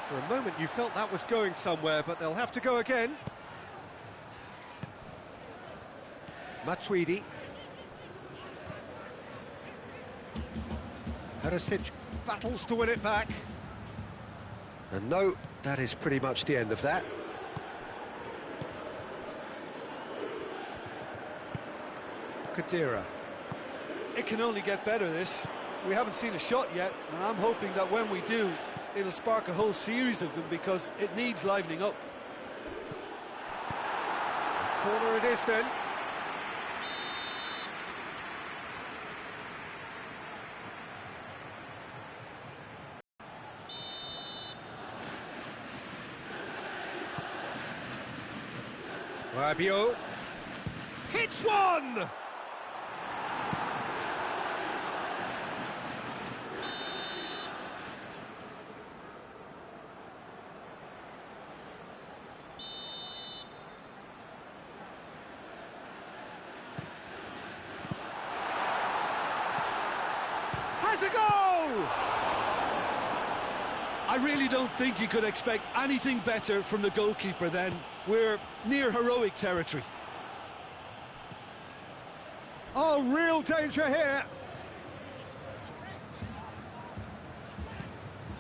For a moment you felt that was going somewhere, but they'll have to go again. Matuidi. Perisic battles to win it back. And no, that is pretty much the end of that. Khedira. It can only get better, this. We haven't seen a shot yet, and I'm hoping that when we do, it'll spark a whole series of them, because it needs livening up. Corner it is then. Rabiot hits one! Has a goal! I really don't think you could expect anything better from the goalkeeper then. We're near heroic territory. Oh, real danger here.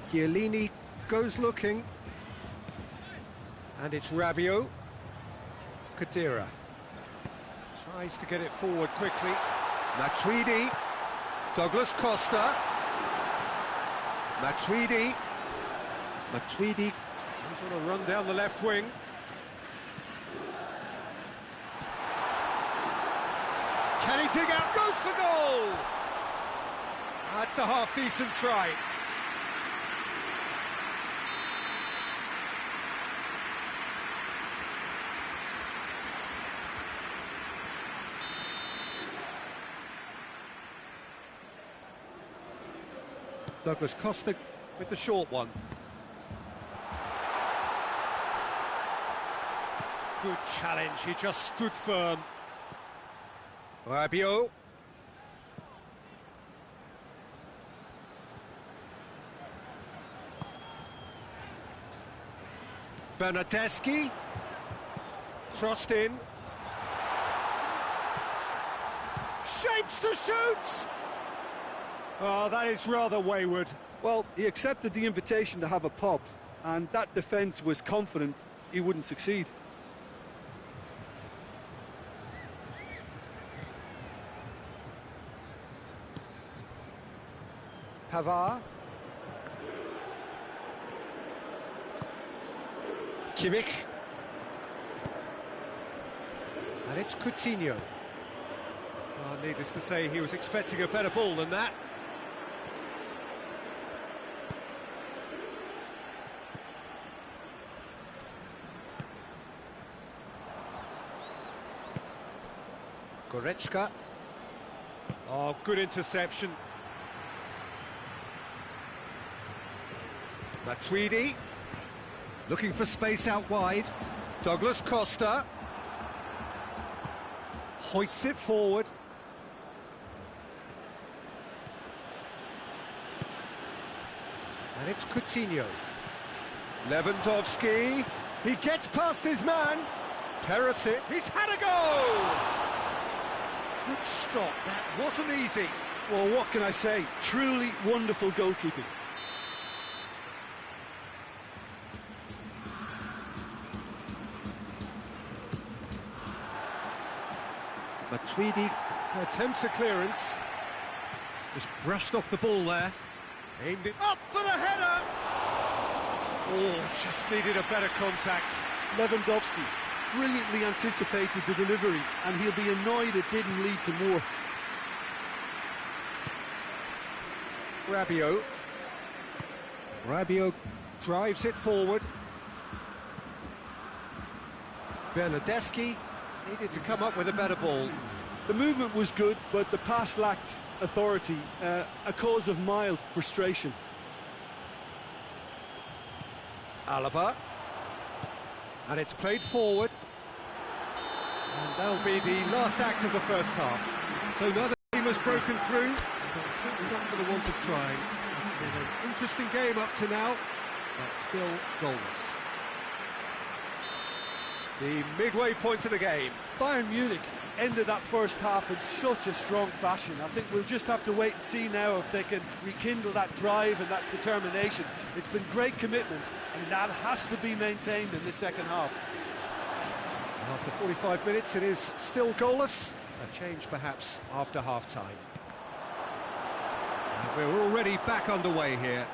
Chiellini goes looking. And it's Rabiot. Khedira tries to get it forward quickly. Matuidi. Douglas Costa. Matuidi. He's on a run down the left wing. Can he dig out? Goes for goal! That's a half-decent try. Douglas Costa with the short one. Good challenge, he just stood firm. Rabiot. Bernardeschi. Crossed in. Shapes to shoot! Oh, that is rather wayward. Well, he accepted the invitation to have a pop, and that defence was confident he wouldn't succeed. Pavard. Kimmich. And it's Coutinho. Oh, needless to say, he was expecting a better ball than that. Goretzka. Oh, good interception. Matuidi, looking for space out wide. Douglas Costa hoists it forward. And it's Coutinho. Lewandowski, he gets past his man. Perisic, he's had a goal! Good stop, that wasn't easy. Well, what can I say? Truly wonderful goalkeeping. Matuidi attempts a clearance. Just brushed off the ball there. Aimed it up for the header! Oh, just needed a better contact. Lewandowski brilliantly anticipated the delivery, and he'll be annoyed it didn't lead to more. Rabiot drives it forward. Bernardeschi needed to come up with a better ball. The movement was good, but the pass lacked authority, a cause of mild frustration. Alaba. And it's played forward. And that'll be the last act of the first half. So neither team has broken through, but certainly not for the want of trying. It's been an interesting game up to now. but still goalless. The midway point of the game. Bayern Munich ended that first half in such a strong fashion. I think we'll just have to wait and see now if they can rekindle that drive and that determination. It's been great commitment, and that has to be maintained in the second half. After 45 minutes, it is still goalless. A change perhaps after half-time. And we're already back underway here.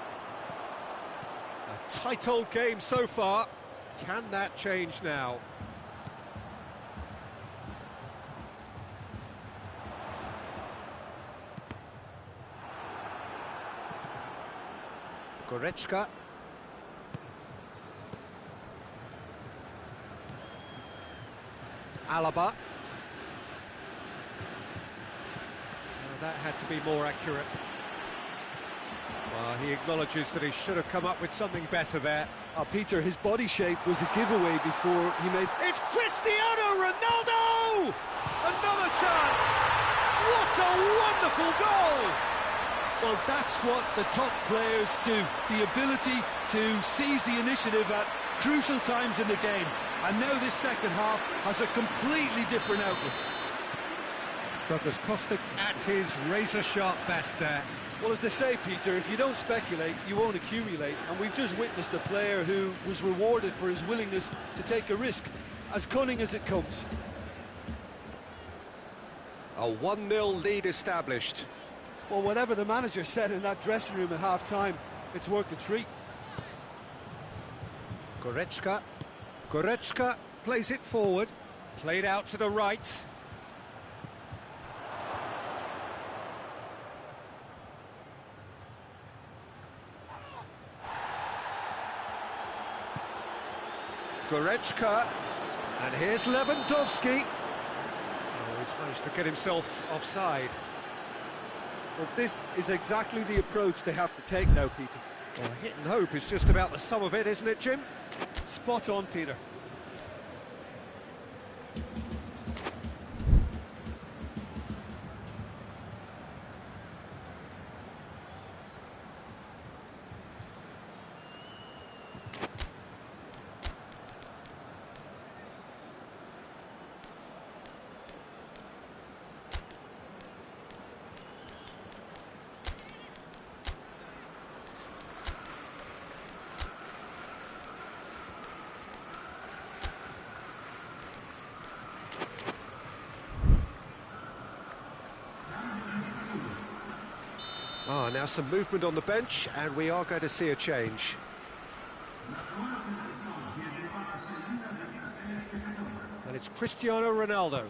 A tight old game so far. Can that change now? Goretzka. Alaba. Well, that had to be more accurate. Well, he acknowledges that he should have come up with something better there. Peter, his body shape was a giveaway before he made... It's Cristiano Ronaldo! Another chance! What a wonderful goal! Well, that's what the top players do. The ability to seize the initiative at crucial times in the game. And now this second half has a completely different outlook. Douglas Costa at his razor-sharp best there. Well, as they say, Peter, if you don't speculate, you won't accumulate. And we've just witnessed a player who was rewarded for his willingness to take a risk, as cunning as it comes. A 1-0 lead established. Well, whatever the manager said in that dressing room at half-time, it's worked a treat. Goretzka. Goretzka plays it forward. Played out to the right. Goretzka. And here's Lewandowski. Oh, he's managed to get himself offside. Well, this is exactly the approach they have to take now, Peter. Well, hit and hope is just about the sum of it, isn't it, Jim? Spot on, Peter. Now some movement on the bench, and we are going to see a change. And it's Cristiano Ronaldo.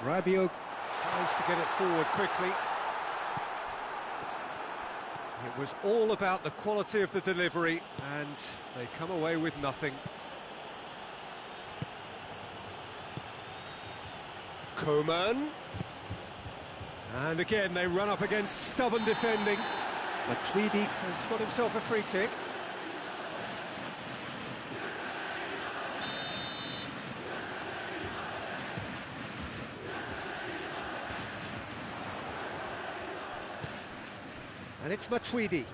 Rabiot tries to get it forward quickly. It was all about the quality of the delivery, and they come away with nothing. Coman. And again, they run up against stubborn defending. Matuidi has got himself a free kick. And it's Matuidi.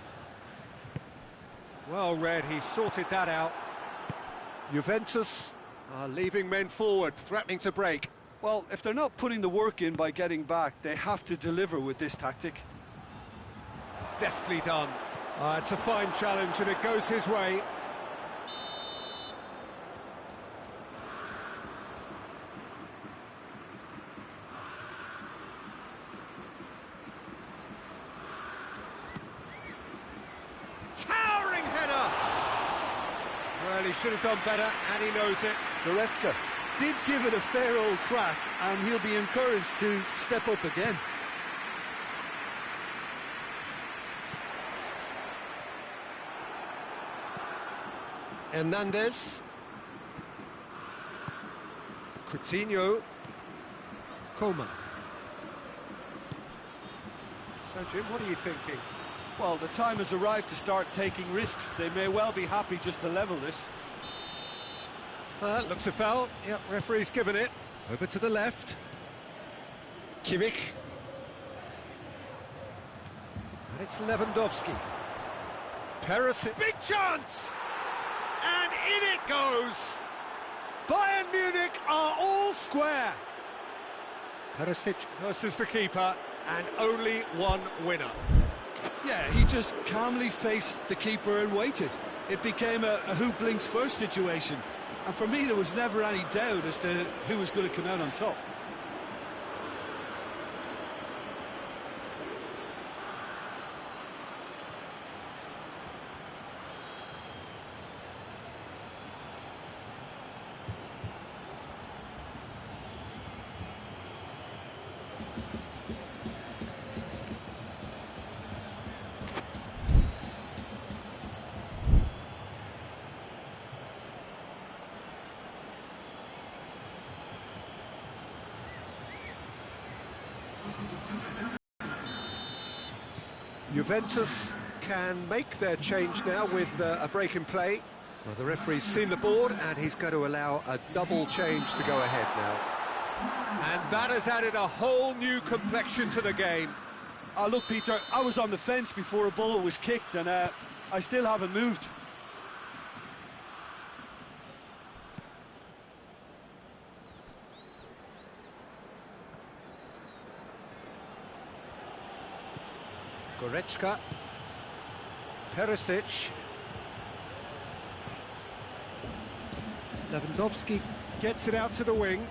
Well read, he sorted that out. Juventus are leaving men forward, threatening to break. Well, if they're not putting the work in by getting back, they have to deliver with this tactic. Deftly done. It's a fine challenge and it goes his way. Towering header! Well, he should have done better, and he knows it. Goretzka did give it a fair old crack, and he'll be encouraged to step up again. Hernandez. Coutinho. Coman. So, Jim, what are you thinking? Well, the time has arrived to start taking risks. They may well be happy just to level this. Looks a foul. Yep, referee's given it. Over to the left. Kimmich. And it's Lewandowski. Perisic, big chance! And in it goes! Bayern Munich are all square. Perisic versus the keeper, and only one winner. Yeah, he just calmly faced the keeper and waited. It became a who blinks first situation. And for me, there was never any doubt as to who was going to come out on top. Juventus can make their change now with a break in play. Well, the referee's seen the board and he's going to allow a double change to go ahead now. And that has added a whole new complexion to the game. Look, Peter, I was on the fence before a ball was kicked and I still haven't moved. Goretzka, Perisic, Lewandowski gets it out to the wing.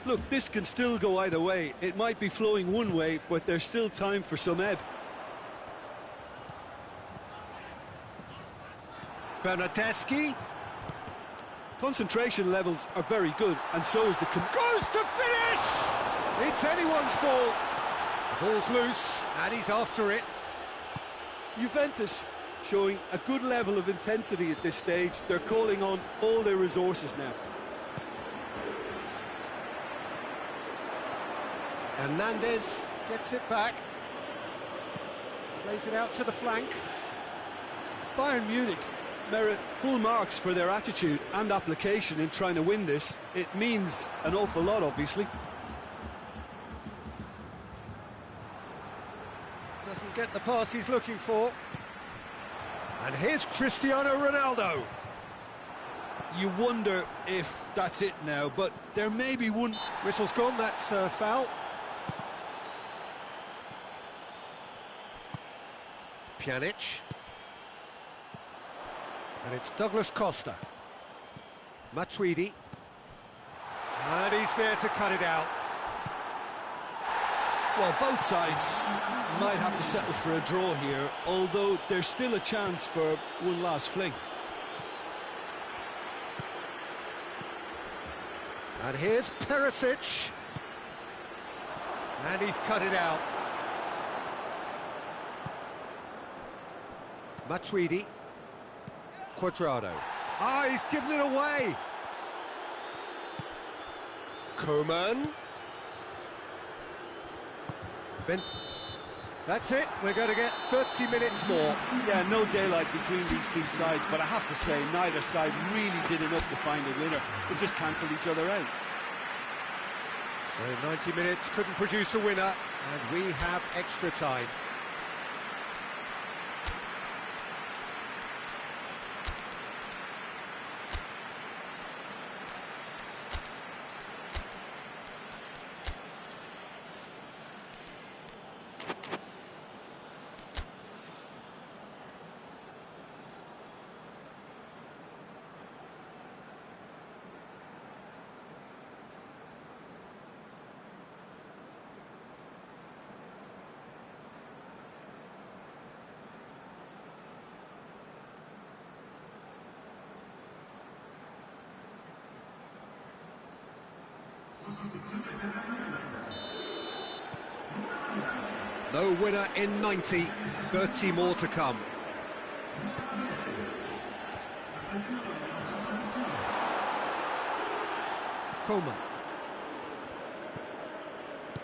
Look, this can still go either way. It might be flowing one way, but there's still time for some ebb. Bernardeschi. Concentration levels are very good, and so is the... Goes to finish! It's anyone's ball. The ball's loose, and he's after it. Juventus showing a good level of intensity at this stage. They're calling on all their resources now. Hernandez gets it back. Plays it out to the flank. Bayern Munich merit full marks for their attitude and application in trying to win this. It means an awful lot, obviously. Doesn't get the pass he's looking for. And here's Cristiano Ronaldo. You wonder if that's it now, but there may be one... Whistle's gone, that's a foul. Pjanic. And it's Douglas Costa. Matuidi. And he's there to cut it out. Well, both sides might have to settle for a draw here, although there's still a chance for one last fling. And here's Perisic. And he's cut it out. Matuidi. Cuadrado. Ah, he's given it away. Coman. That's it, we're going to get 30 minutes more. Yeah, no daylight between these two sides, but I have to say, neither side really did enough to find a winner. They just cancelled each other out. So 90 minutes couldn't produce a winner, and we have extra time. No winner in 90, 30 more to come. Coman.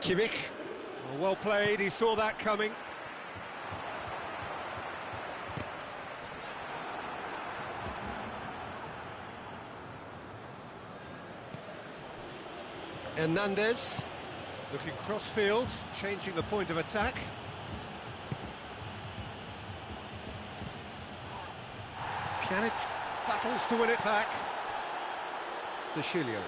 Kimmich. Well played, he saw that coming. Hernandez. Looking cross-field, changing the point of attack. Pjanic battles to win it back. De Chilio.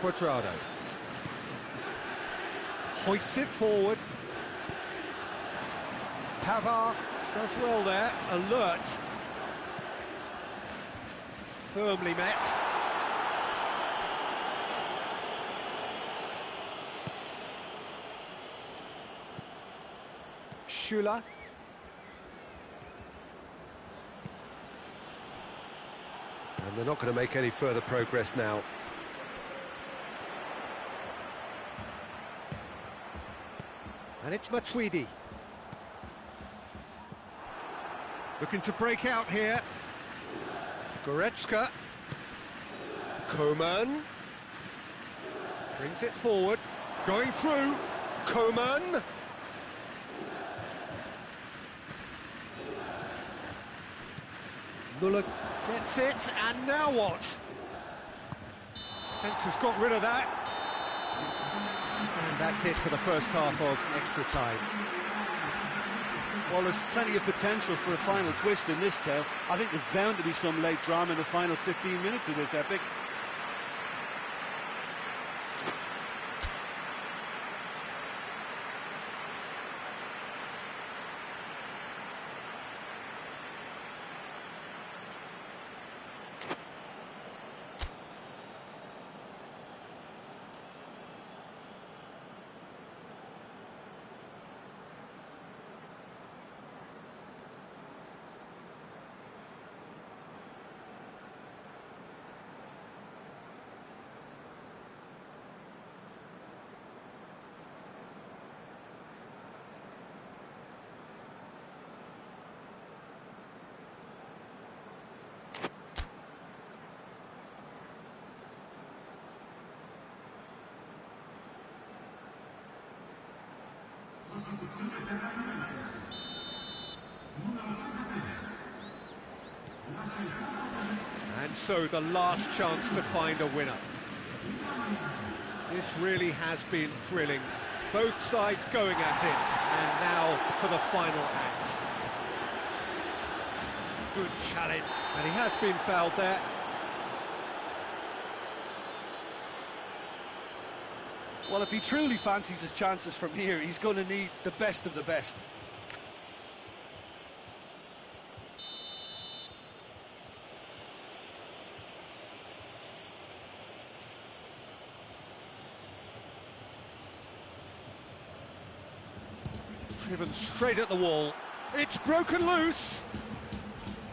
Cuadrado. Hoists it forward. Pavard does well there, alert. Firmly met. Schüller. And they're not going to make any further progress now. And it's Matuidi. Looking to break out here. Goretzka. Coman. Brings it forward. Going through. Coman. Muller gets it, and now what? Defence has got rid of that. And that's it for the first half of extra time. Well, there's plenty of potential for a final twist in this tale. I think there's bound to be some late drama in the final 15 minutes of this epic. And so the last chance to find a winner. This really has been thrilling. Both sides going at it, and now for the final act. Good challenge, and he has been fouled there. Well, if he truly fancies his chances from here, he's going to need the best of the best. Driven straight at the wall. It's broken loose.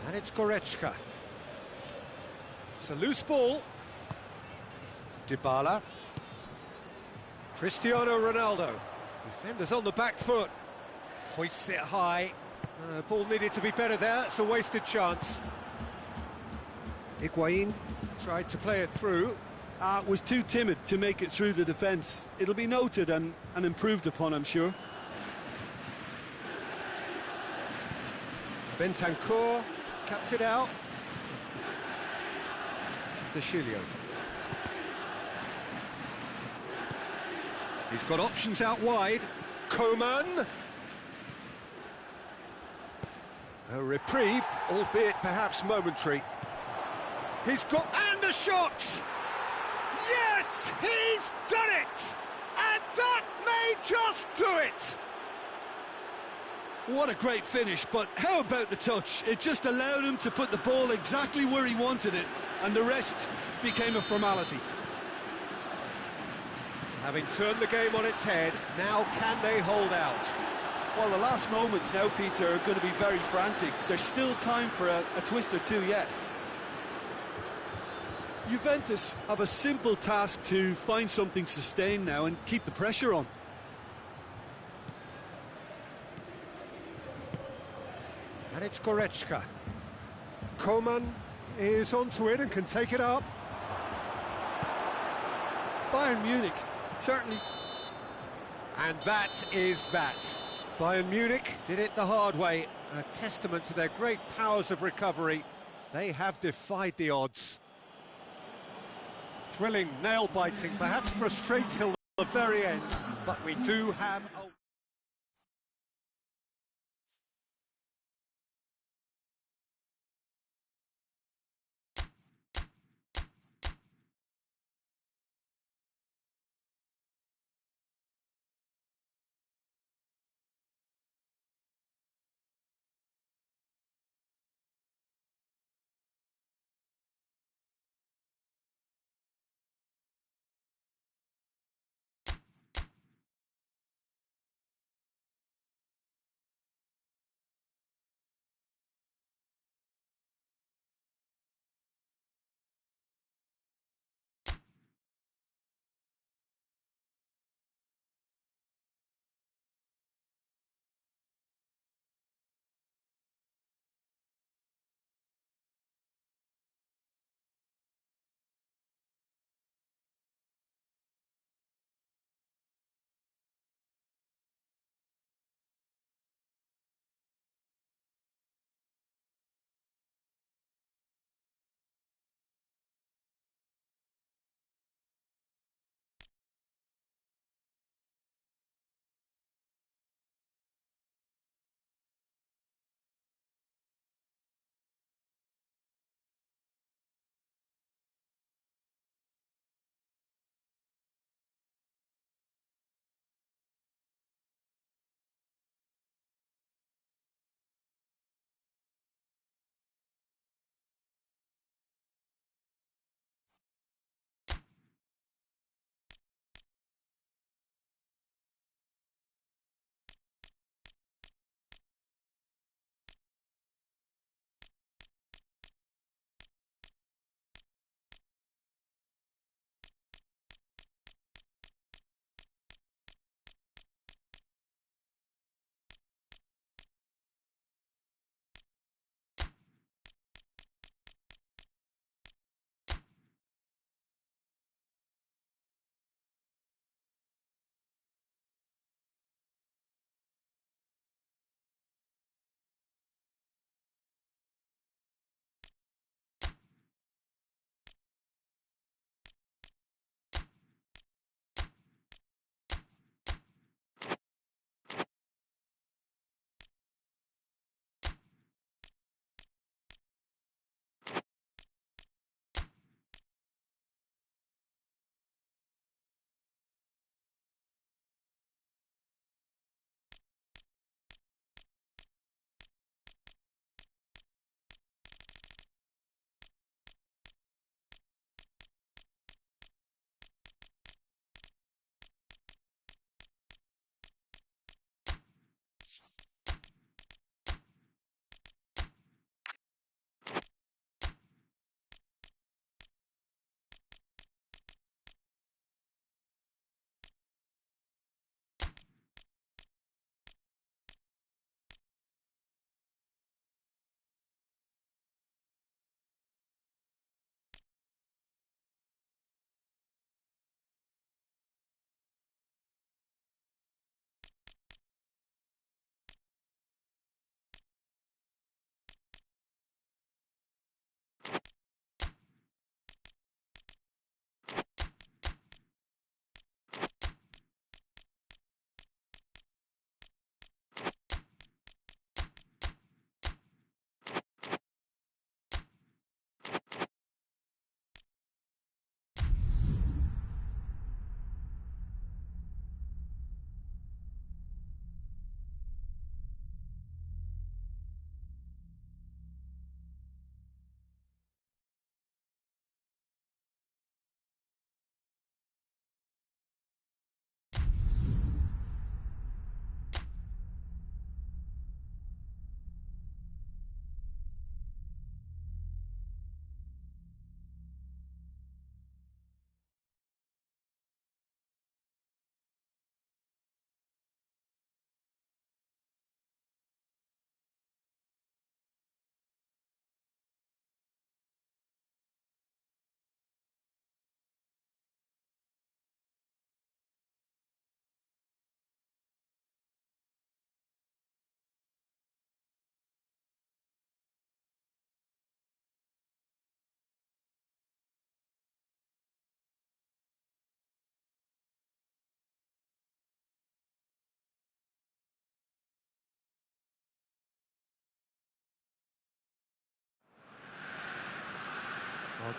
And it's Goretzka. It's a loose ball. Dybala. Cristiano Ronaldo. Defenders on the back foot. Hoists it high. Ball needed to be better there. It's a wasted chance. Higuain tried to play it through. Was too timid to make it through the defence. It'll be noted and improved upon, I'm sure. Bentancur cuts it out. De Chilio. He's got options out wide. Coman. A reprieve, albeit perhaps momentary. He's got... and a shot! Yes, he's done it! And that may just do it! What a great finish, but how about the touch? It just allowed him to put the ball exactly where he wanted it, and the rest became a formality. Having turned the game on its head, now can they hold out? Well, the last moments now, Peter, are going to be very frantic. There's still time for a twist or two yet. Juventus have a simple task to find something sustained now and keep the pressure on. And it's Goretzka. Coman is onto it and can take it up. Bayern Munich, certainly. And that is that. Bayern Munich did it the hard way. A testament to their great powers of recovery. They have defied the odds. Thrilling, nail-biting, perhaps frustrating till the very end, but we do have a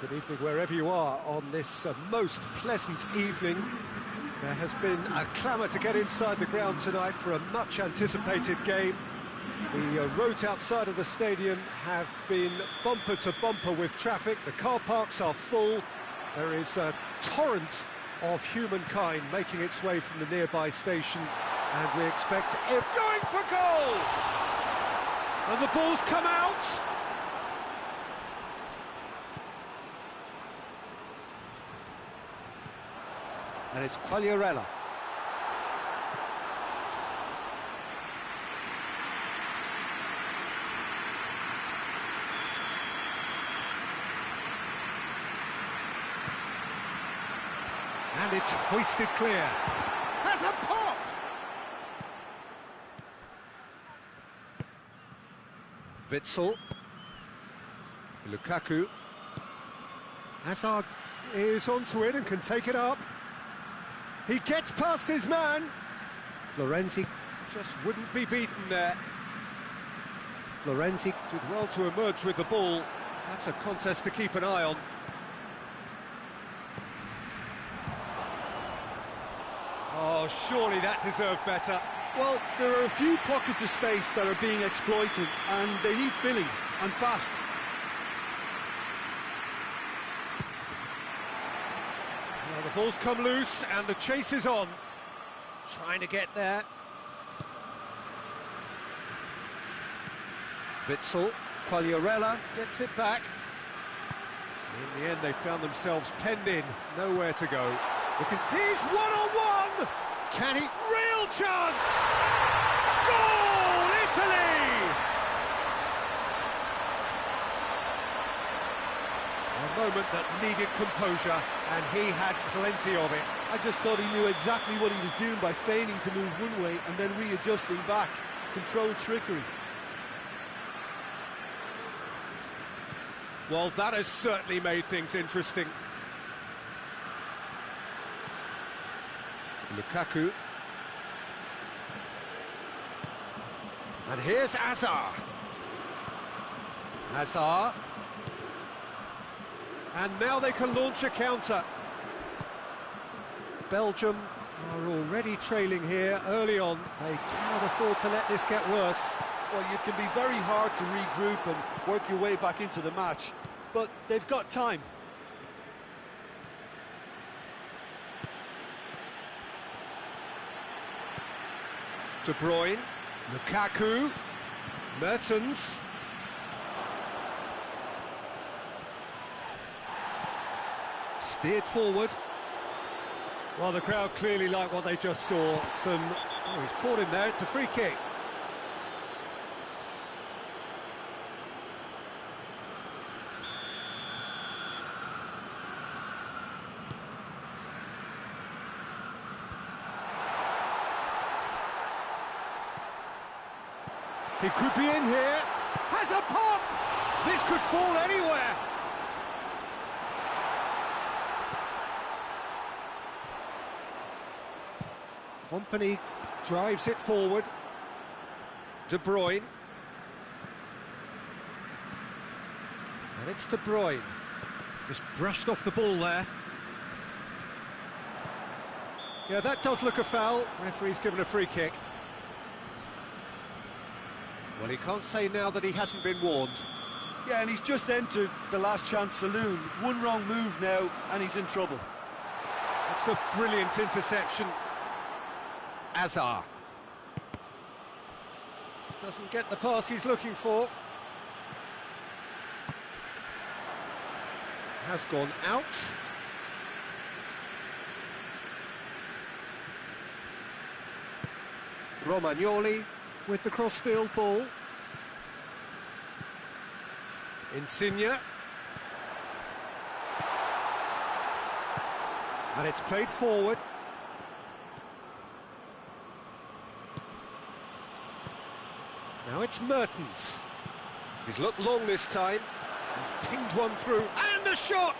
Good evening wherever you are on this most pleasant evening. There has been a clamour to get inside the ground tonight for a much anticipated game. The roads outside of the stadium have been bumper to bumper with traffic. The car parks are full. There is a torrent of humankind making its way from the nearby station, and we expect it going for goal! And the ball's come out! And it's Quagliarella. And it's hoisted clear. Has a pop! Witsel. Lukaku. Hazard is onto it and can take it up. He gets past his man. Florenzi just wouldn't be beaten there. Florenzi did well to emerge with the ball. That's a contest to keep an eye on. Oh, surely that deserved better. Well, there are a few pockets of space that are being exploited, and they need filling, and fast. Well, the ball's come loose, and the chase is on. Trying to get there. Witsel, Quagliarella gets it back. In the end, they found themselves penned in, nowhere to go. He's one-on-one! Can he? Real chance! Goal, Italy! A moment that needed composure, and he had plenty of it. I just thought he knew exactly what he was doing by feigning to move one way and then readjusting back. Controlled trickery. Well, that has certainly made things interesting. Lukaku. And here's Hazard. Hazard. And now they can launch a counter. Belgium are already trailing here early on. They cannot afford to let this get worse. Well, it can be very hard to regroup and work your way back into the match, but they've got time. De Bruyne, Lukaku, Mertens. Steered forward. Well, the crowd clearly like what they just saw. Oh, he's caught him there, it's a free kick. He could be in here. Has a pop! This could fall anywhere. Kompany drives it forward. De Bruyne. And it's De Bruyne. Just brushed off the ball there. Yeah, that does look a foul. Referee's given a free kick. Well, he can't say now that he hasn't been warned. Yeah, and he's just entered the last chance saloon. One wrong move now, and he's in trouble. That's a brilliant interception. Hazard. Doesn't get the pass he's looking for. Has gone out. Romagnoli with the crossfield ball. Insigne. And it's played forward. Now it's Mertens. He's looked long this time. He's pinged one through. And a shot!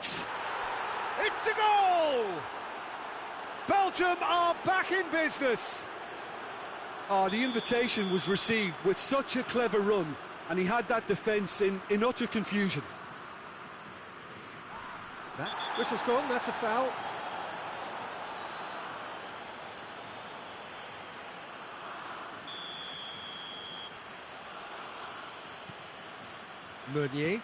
It's a goal! Belgium are back in business. Oh, the invitation was received with such a clever run, and he had that defence in utter confusion. That whistle's gone, that's a foul. Meunier.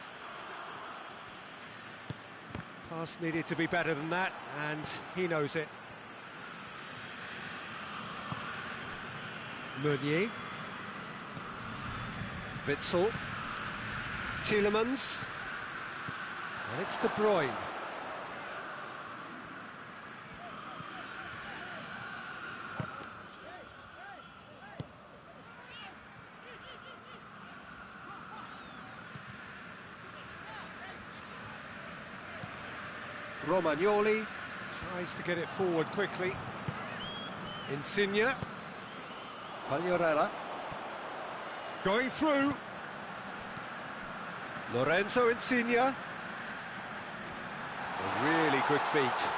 Pass needed to be better than that, and he knows it. Meunier. Witsel. Tielemans. And it's De Bruyne. Romagnoli tries to get it forward quickly. Insigne. Quagliarella. Going through. Lorenzo Insigne. A really good feat.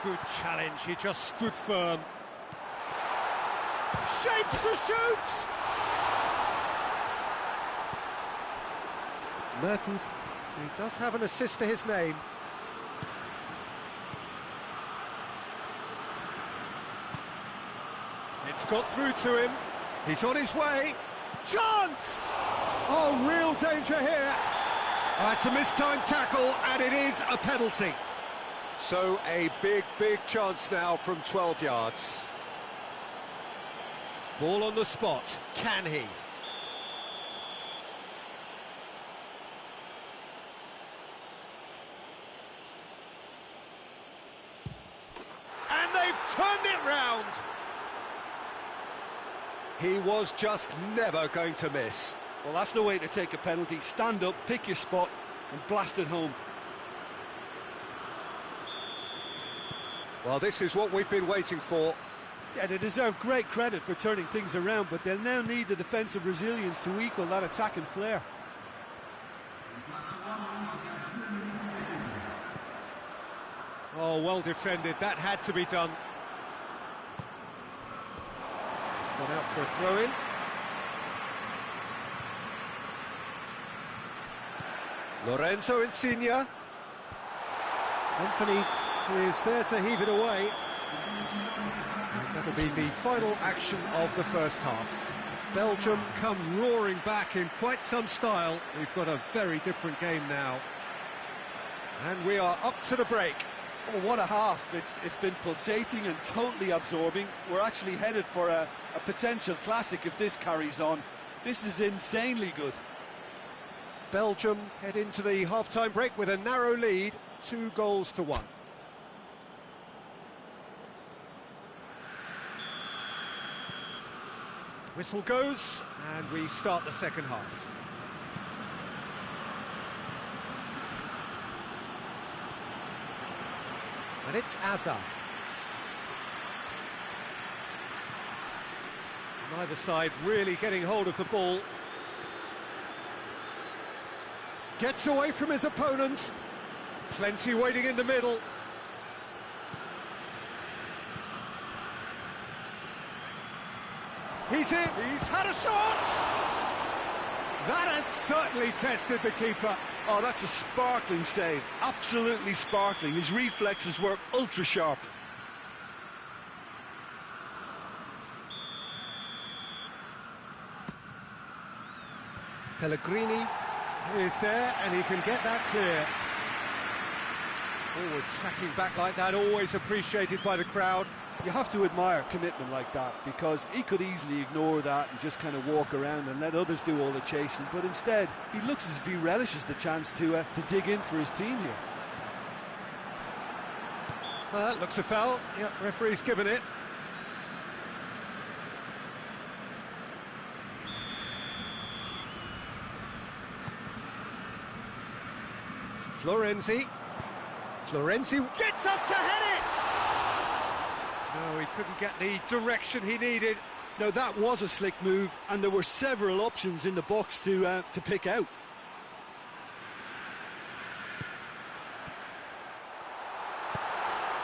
Good challenge, he just stood firm. Shapes to shoot! Mertens, he does have an assist to his name. It's got through to him. He's on his way. Chance! Oh, real danger here. It's a mistimed tackle, and it is a penalty. So a big chance now from 12 yards. Ball on the spot. Can he? And they've turned it round. He was just never going to miss. Well, that's the way to take a penalty. Stand up, pick your spot, and blast it home. Well, this is what we've been waiting for. Yeah, they deserve great credit for turning things around, but they'll now need the defensive resilience to equal that attacking flair. Oh, well defended. That had to be done. It's gone out for a throw-in. Lorenzo Insigne. Company is there to heave it away. And that'll be the final action of the first half. Belgium come roaring back in quite some style. We've got a very different game now. And we are up to the break. Oh, what a half. It's been pulsating and totally absorbing. We're actually headed for a potential classic if this carries on. This is insanely good. Belgium head into the half-time break with a narrow lead, 2-1. Whistle goes, and we start the second half. And it's Azar. Neither side really getting hold of the ball. Gets away from his opponent. Plenty waiting in the middle. He's in. He's had a shot. That has certainly tested the keeper. Oh, that's a sparkling save. Absolutely sparkling. His reflexes work ultra sharp. Pellegrini is there, and he can get that clear. Forward tracking back like that, always appreciated by the crowd. You have to admire commitment like that, because he could easily ignore that and just kind of walk around and let others do all the chasing, but instead he looks as if he relishes the chance to dig in for his team here. That looks a foul. Yep, referee's given it. Florenzi gets up to head it! No, he couldn't get the direction he needed. Now that was a slick move, and there were several options in the box to pick out.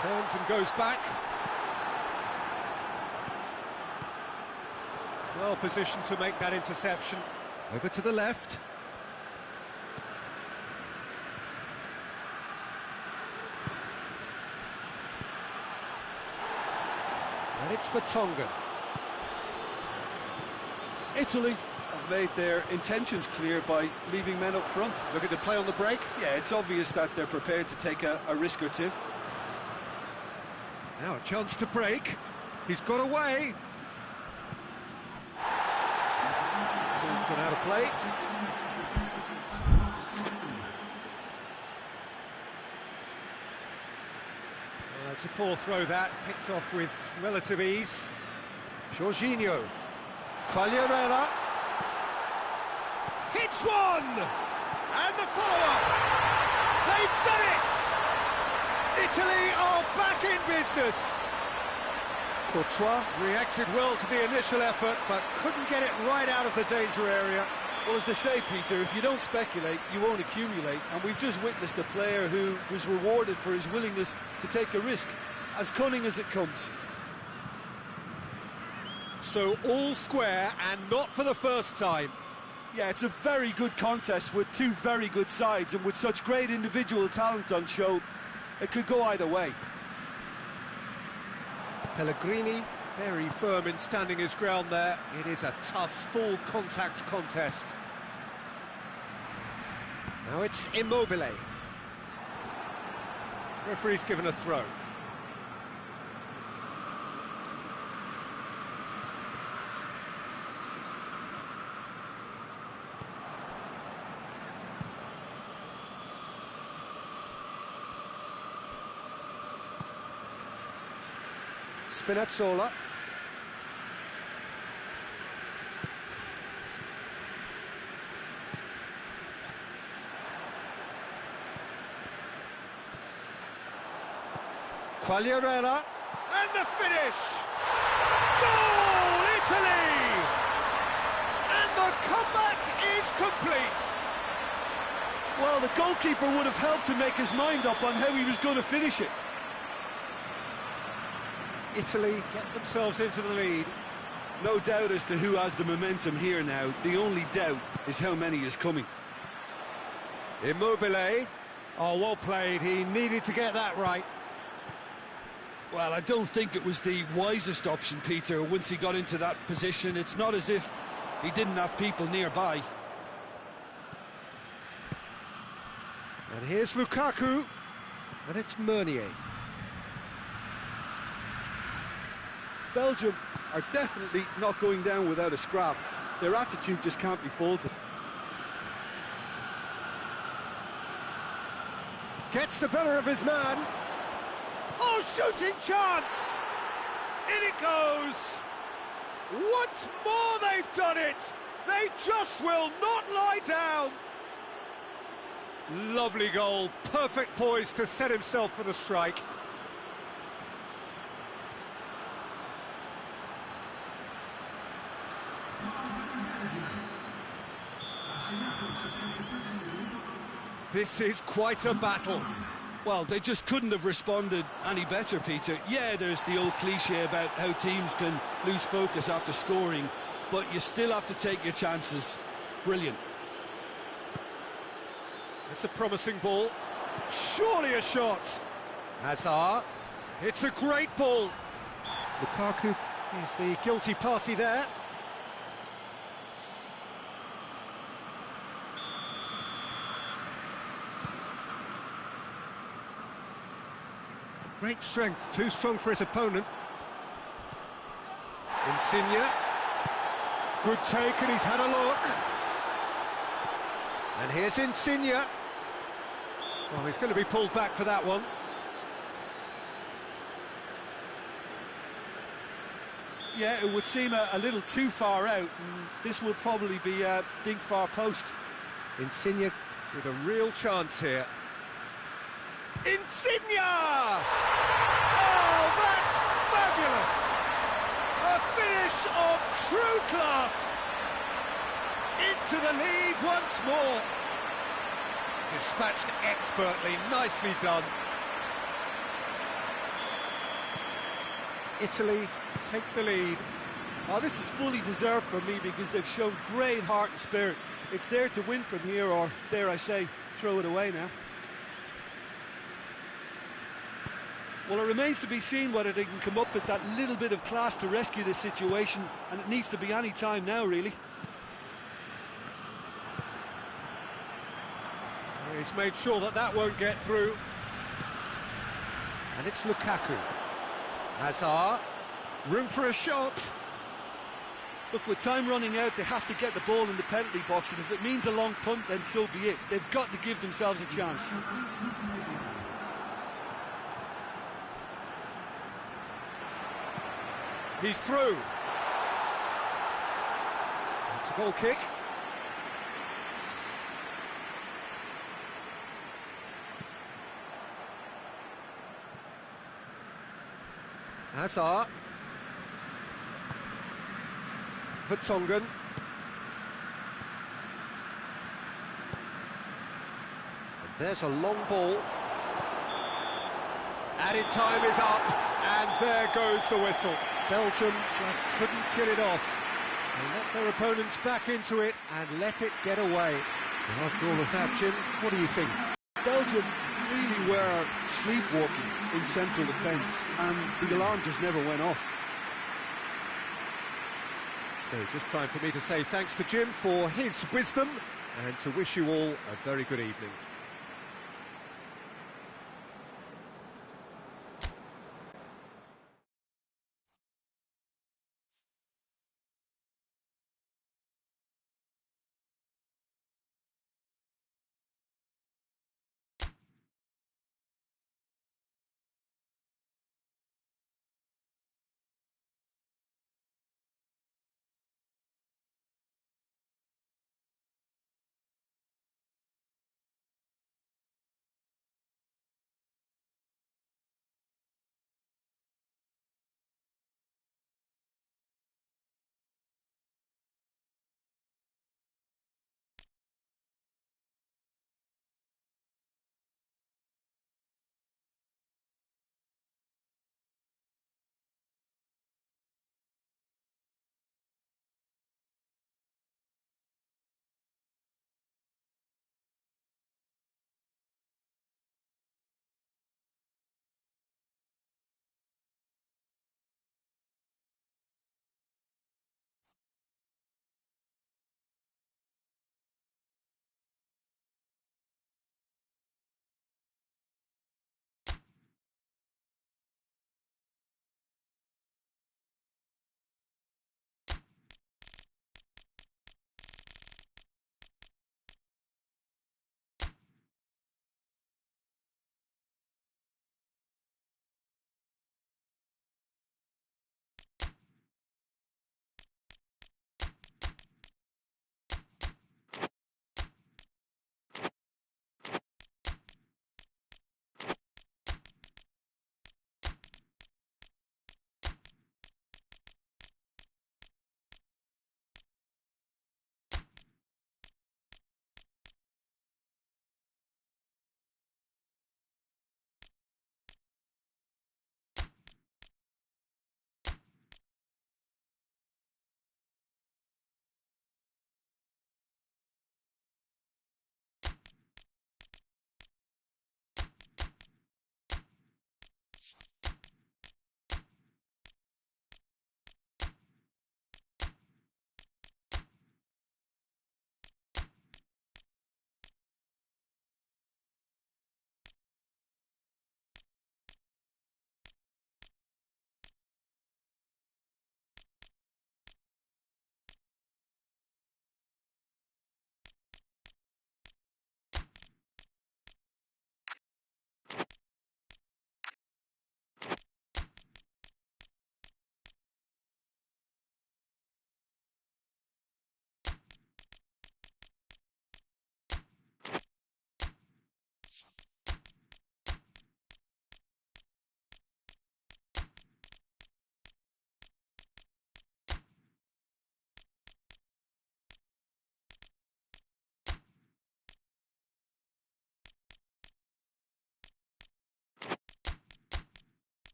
Turns and goes back. Well positioned to make that interception. Over to the left. And it's for Tongan. Italy have made their intentions clear by leaving men up front. Looking to play on the break. Yeah, it's obvious that they're prepared to take a risk or two. Now a chance to break. He's got away. Ball's gone out of play. Well, it's a poor throw that, picked off with relative ease. Jorginho. Quagliarella. Hits one! And the follow-up! They've done it! Italy are back in business. Courtois reacted well to the initial effort, but couldn't get it right out of the danger area. Well, as they say, Peter, if you don't speculate, you won't accumulate. And we've just witnessed a player who was rewarded for his willingness to take a risk, as cunning as it comes. So all square, and not for the first time. Yeah, it's a very good contest with two very good sides, and with such great individual talent on show, it could go either way. Pellegrini, very firm in standing his ground there. It is a tough, full contact contest. Now it's Immobile. Referee's given a throw. Spinazzola. Quagliarella, and the finish! Goal, Italy! And the comeback is complete. Well, the goalkeeper would have helped to make his mind up on how he was going to finish it. Italy get themselves into the lead. No doubt as to who has the momentum here now. The only doubt is how many is coming. Immobile. Oh, well played. He needed to get that right. Well, I don't think it was the wisest option, Peter, once he got into that position. It's not as if he didn't have people nearby. And here's Lukaku. And it's Meunier. Belgium are definitely not going down without a scrap. Their attitude just can't be faulted. Gets the better of his man. Oh, shooting chance! In it goes! Once more they've done it! They just will not lie down! Lovely goal, perfect poise to set himself for the strike. This is quite a battle. Well, they just couldn't have responded any better, Peter. Yeah, there's the old cliche about how teams can lose focus after scoring, but you still have to take your chances. Brilliant. It's a promising ball. Surely a shot. Hazard. It's a great ball. Lukaku is the guilty party there. Great strength, too strong for his opponent. Insigne. Good take, and he's had a look. And here's Insigne. Well, he's going to be pulled back for that one. Yeah, it would seem a little too far out, and this will probably be a dig far post. Insigne with a real chance here. Insigne! Oh, that's fabulous! A finish of true class! Into the lead once more. Dispatched expertly, nicely done. Italy take the lead. Oh, this is fully deserved for me because they've shown great heart and spirit. It's there to win from here, or dare I say, throw it away now. Well, it remains to be seen whether they can come up with that little bit of class to rescue this situation, and it needs to be any time now, really. He's made sure that that won't get through. And it's Lukaku. Hazard. Room for a shot. Look, with time running out, they have to get the ball in the penalty box, and if it means a long punt, then so be it. They've got to give themselves a chance. He's through. It's a goal kick. Hazard. Vertonghen. And there's a long ball. Added time is up, and there goes the whistle. Belgium just couldn't kill it off. They let their opponents back into it and let it get away. And after all of that, Jim, what do you think? Belgium really were sleepwalking in central defence, and the alarm just never went off. So just time for me to say thanks to Jim for his wisdom and to wish you all a very good evening.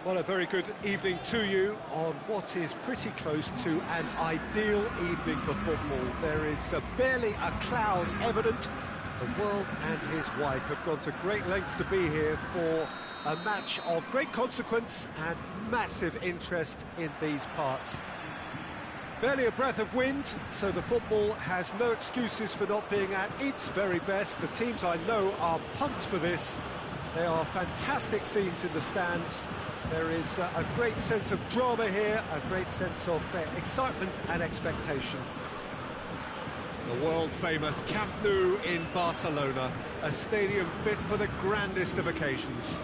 Well, a very good evening to you on what is pretty close to an ideal evening for football. There is barely a cloud evident. The world and his wife have gone to great lengths to be here for a match of great consequence and massive interest in these parts. Barely a breath of wind, so the football has no excuses for not being at its very best. The teams I know are pumped for this. There are fantastic scenes in the stands. There is a great sense of drama here, a great sense of excitement and expectation. The world-famous Camp Nou in Barcelona, a stadium fit for the grandest of occasions.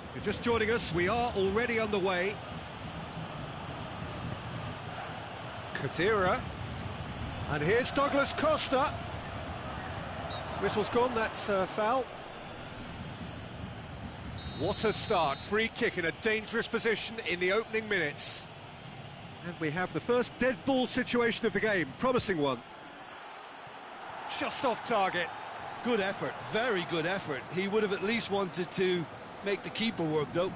If you're just joining us, we are already underway. Khedira, and here's Douglas Costa. Whistle's gone, that's foul. What a start, free kick in a dangerous position in the opening minutes. And we have the first dead ball situation of the game, promising one. Just off target. Good effort, very good effort. He would have at least wanted to make the keeper work though.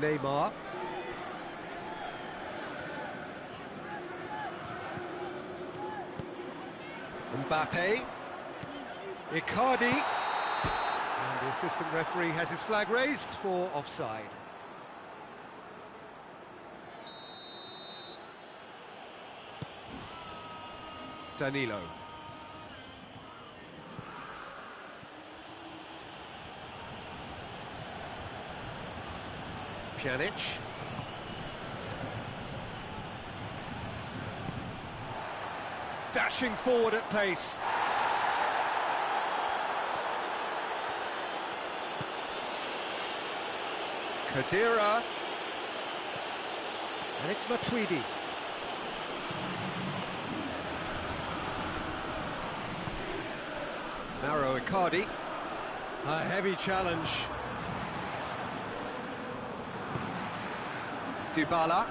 Neymar. Mbappe. Icardi. And the assistant referee has his flag raised for offside. Danilo. Pjanic. Dashing forward at pace. Khedira. And it's Matuidi. Mauro Icardi. A heavy challenge. Dybala.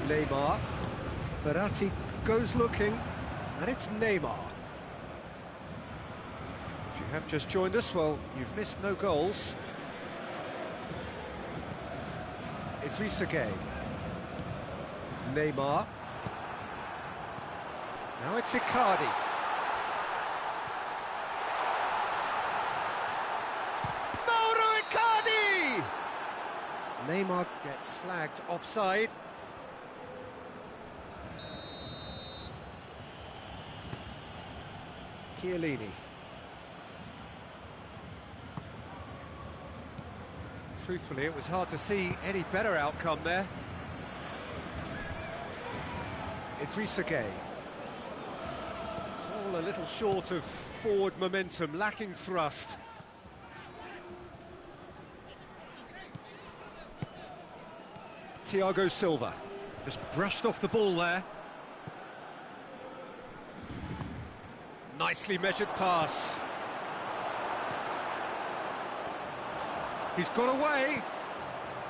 Neymar. Verratti goes looking, and it's Neymar. If you have just joined us, well, you've missed no goals. Idrissa Gueye. Neymar. Now it's Icardi. Neymar gets flagged offside. Chiellini. Truthfully, it was hard to see any better outcome there. Idrissa Gueye. It's all a little short of forward momentum, lacking thrust. Thiago Silva just brushed off the ball there. Nicely measured pass. He's got away.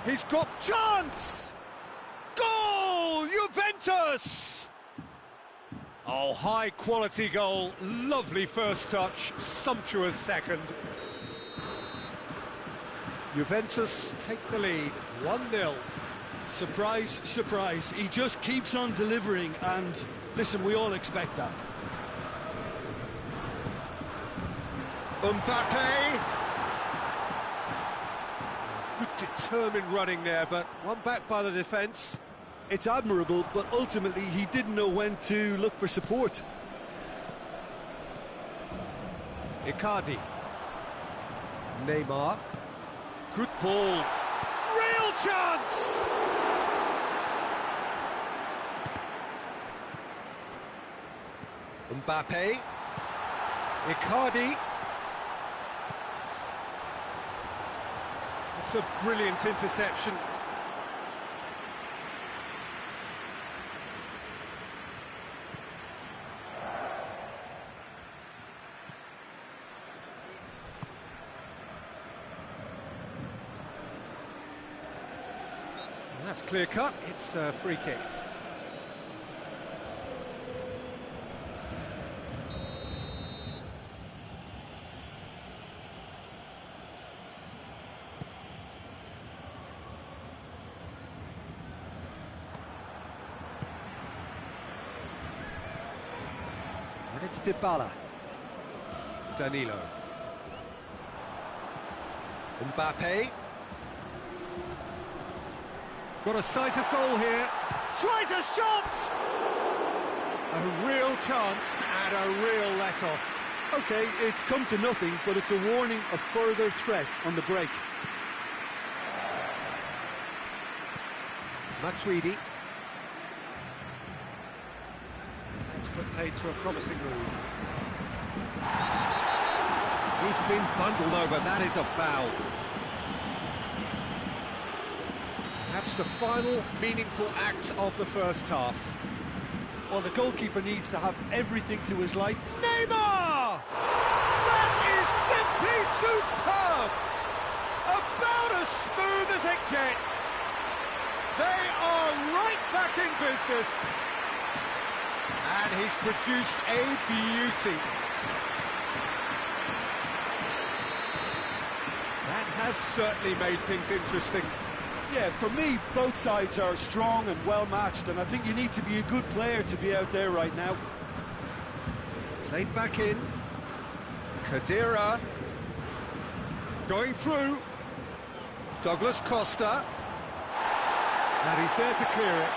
He's got chance. Goal! Juventus! Oh, high quality goal. Lovely first touch. Sumptuous second. Juventus take the lead. 1-0. Surprise, surprise. He just keeps on delivering, and listen, we all expect that. Mbappe. Good determined running there, but one back by the defence. It's admirable, but ultimately he didn't know when to look for support. Icardi. Neymar. Good ball. Real chance! Mbappe. Icardi. It's a brilliant interception. That's clear cut, it's a free kick. And it's Dybala. Danilo. Mbappe. Got a sight of goal here. Tries a shot! A real chance and a real let-off. OK, it's come to nothing, but it's a warning of further threat on the break. Matuidi. That's put paid to a promising move. He's been bundled over, that is a foul. Perhaps the final meaningful act of the first half. Well, the goalkeeper needs to have everything to his liking. Neymar! That is simply superb! About as smooth as it gets. They are right back in business. And he's produced a beauty. That has certainly made things interesting. Yeah, for me, both sides are strong and well-matched, and I think you need to be a good player to be out there right now. Played back in. Khedira. Going through. Douglas Costa. And he's there to clear it.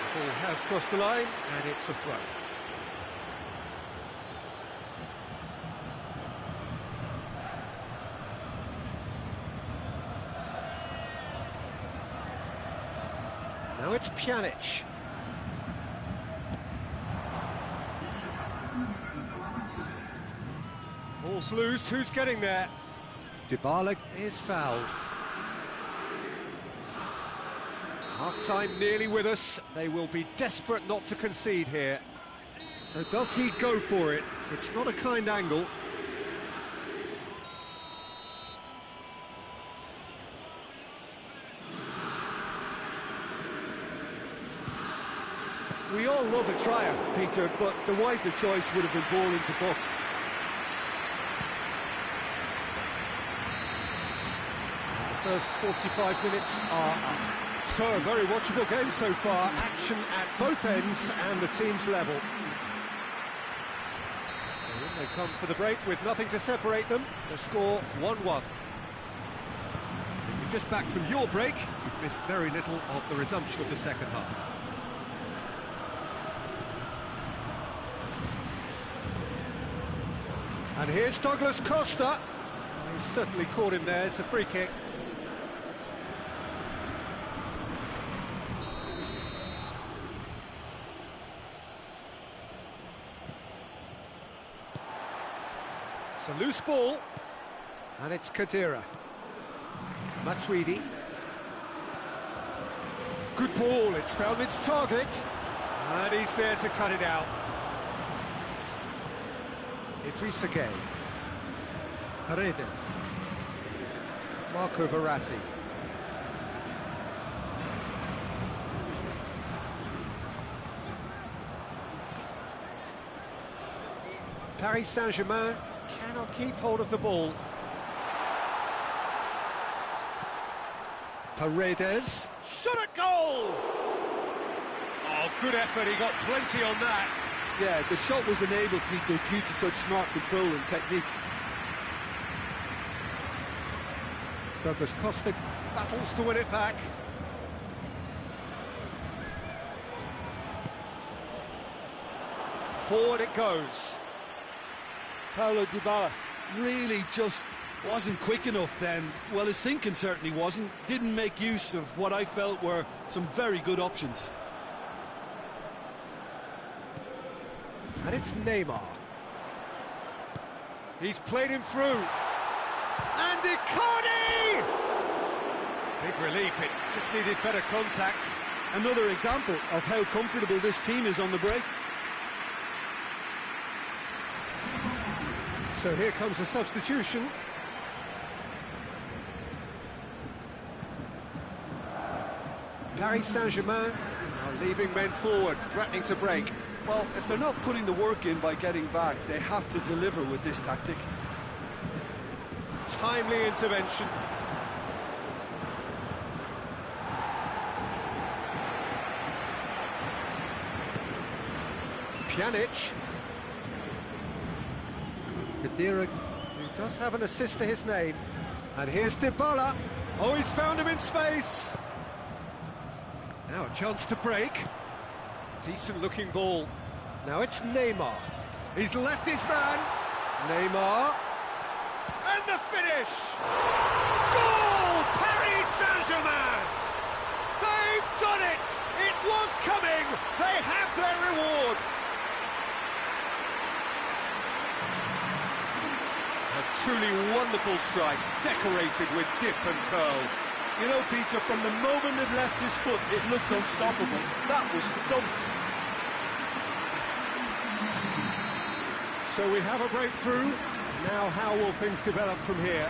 The ball has crossed the line, and it's a throw. Now it's Pjanic. Ball's loose, who's getting there? Dybala is fouled. Half-time nearly with us. They will be desperate not to concede here. So does he go for it? It's not a kind angle. We all love a trier, Peter, but the wiser choice would have been ball into box. The first 45 minutes are up. So, a very watchable game so far. Action at both ends and the team's level. So in they come for the break with nothing to separate them. The score 1-1. If you're just back from your break, you've missed very little of the resumption of the second half. And here's Douglas Costa. He's certainly caught him there. It's a free kick. It's a loose ball. And it's Khedira. Matuidi. Good ball, it's found its target. And he's there to cut it out. Idrissa Gueye. Paredes. Marco Verratti. Paris Saint-Germain cannot keep hold of the ball. Paredes. Shot at goal! Oh, good effort, he got plenty on that. Yeah, the shot was enabled, Peter, due to such smart control and technique. Douglas Costa battles to win it back. Forward it goes. Paulo Dybala really just wasn't quick enough then. Well, his thinking certainly wasn't. Didn't make use of what I felt were some very good options. And it's Neymar. He's played him through. And Icardi! Big relief, it just needed better contact. Another example of how comfortable this team is on the break. So here comes a substitution. Paris Saint-Germain are leaving men forward, threatening to break. Well, if they're not putting the work in by getting back, they have to deliver with this tactic. Timely intervention. Pjanic. Khedira, who does have an assist to his name. And here's Dybala. Oh, he's found him in space. Now a chance to break. Decent-looking ball. Now it's Neymar. He's left his man. Neymar. And the finish! Goal! Paris Saint-Germain! They've done it! It was coming! They have their reward! A truly wonderful strike, decorated with dip and curl. You know, Peter, from the moment it left his foot, it looked unstoppable. That was thumped. So we have a breakthrough. Now how will things develop from here?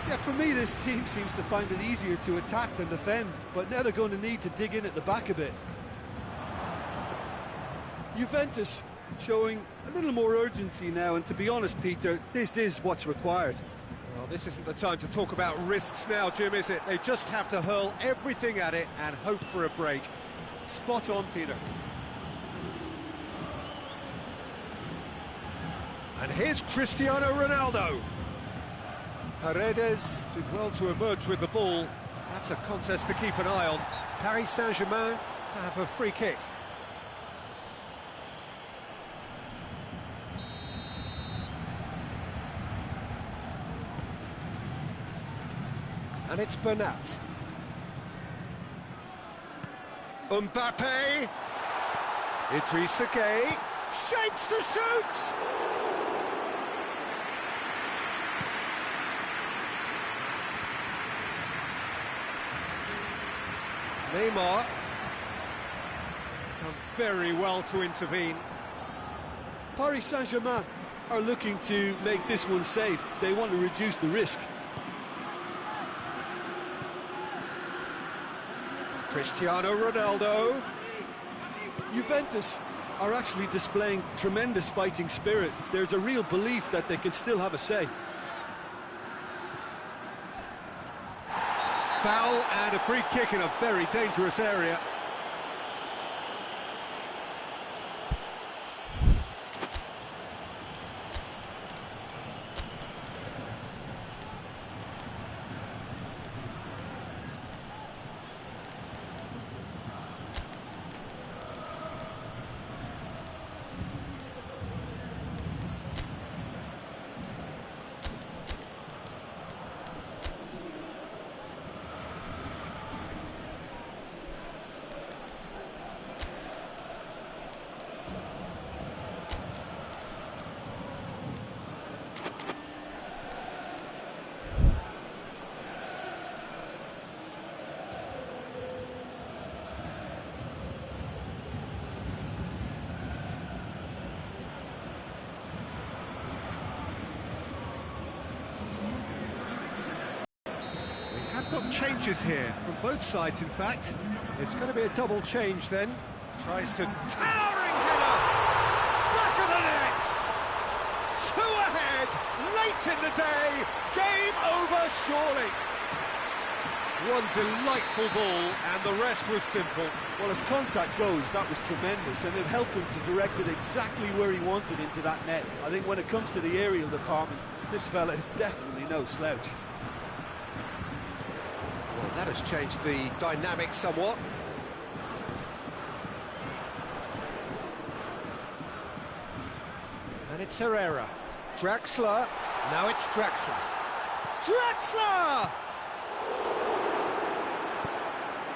Yeah, for me, this team seems to find it easier to attack than defend, but now they're going to need to dig in at the back a bit. Juventus showing a little more urgency now, and to be honest, Peter, this is what's required. Well, this isn't the time to talk about risks now, Jim, is it? They just have to hurl everything at it and hope for a break. Spot on, Peter. And here's Cristiano Ronaldo. Paredes did well to emerge with the ball. That's a contest to keep an eye on. Paris Saint-Germain have a free kick. And it's Bernat. Mbappe. Idrissa Gueye. Shapes to shoot! Neymar. Done very well to intervene. Paris Saint-Germain are looking to make this one safe. They want to reduce the risk. Cristiano Ronaldo. Juventus are actually displaying tremendous fighting spirit. There's a real belief that they can still have a say. Foul and a free kick in a very dangerous area. Got changes here from both sides, in fact. It's going to be a double change then. Tries to towering header, back of the net. 2 ahead, late in the day. Game over, surely. One delightful ball, and the rest was simple. Well, as contact goes, that was tremendous, and it helped him to direct it exactly where he wanted, into that net. I think when it comes to the aerial department, this fella is definitely no slouch. Well, that has changed the dynamic somewhat. And it's Herrera. Draxler. Now it's Draxler. Draxler!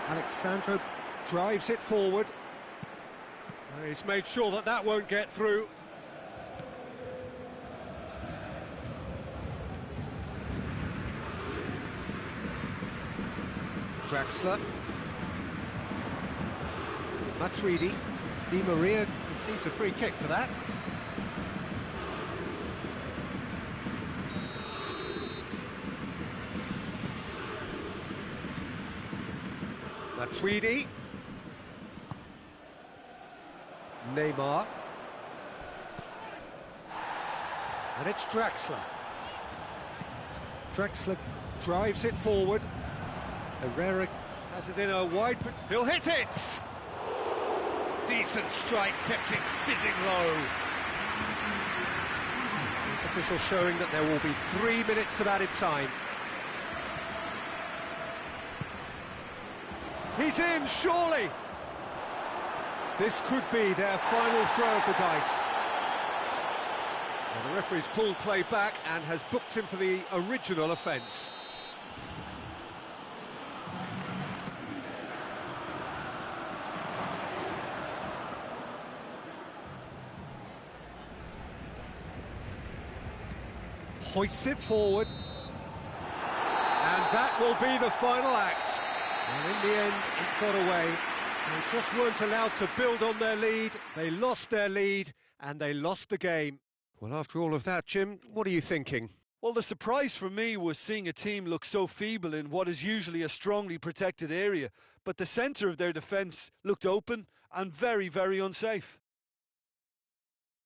Alexandro drives it forward. He's made sure that that won't get through. Draxler. Matuidi. Di Maria conceives a free kick for that. Matuidi. Neymar. And it's Draxler. Draxler drives it forward. Herrera has it in a wide... He'll hit it! Decent strike, kept it fizzing low. Official showing that there will be 3 minutes of added time. He's in, surely! This could be their final throw of the dice. Well, the referee's pulled play back and has booked him for the original offence. Hoists it forward. And that will be the final act. And in the end, it got away. They just weren't allowed to build on their lead. They lost their lead, and they lost the game. Well, after all of that, Jim, what are you thinking? Well, the surprise for me was seeing a team look so feeble in what is usually a strongly protected area. But the centre of their defence looked open and very, very unsafe.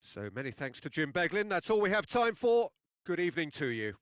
So many thanks to Jim Beglin. That's all we have time for. Good evening to you.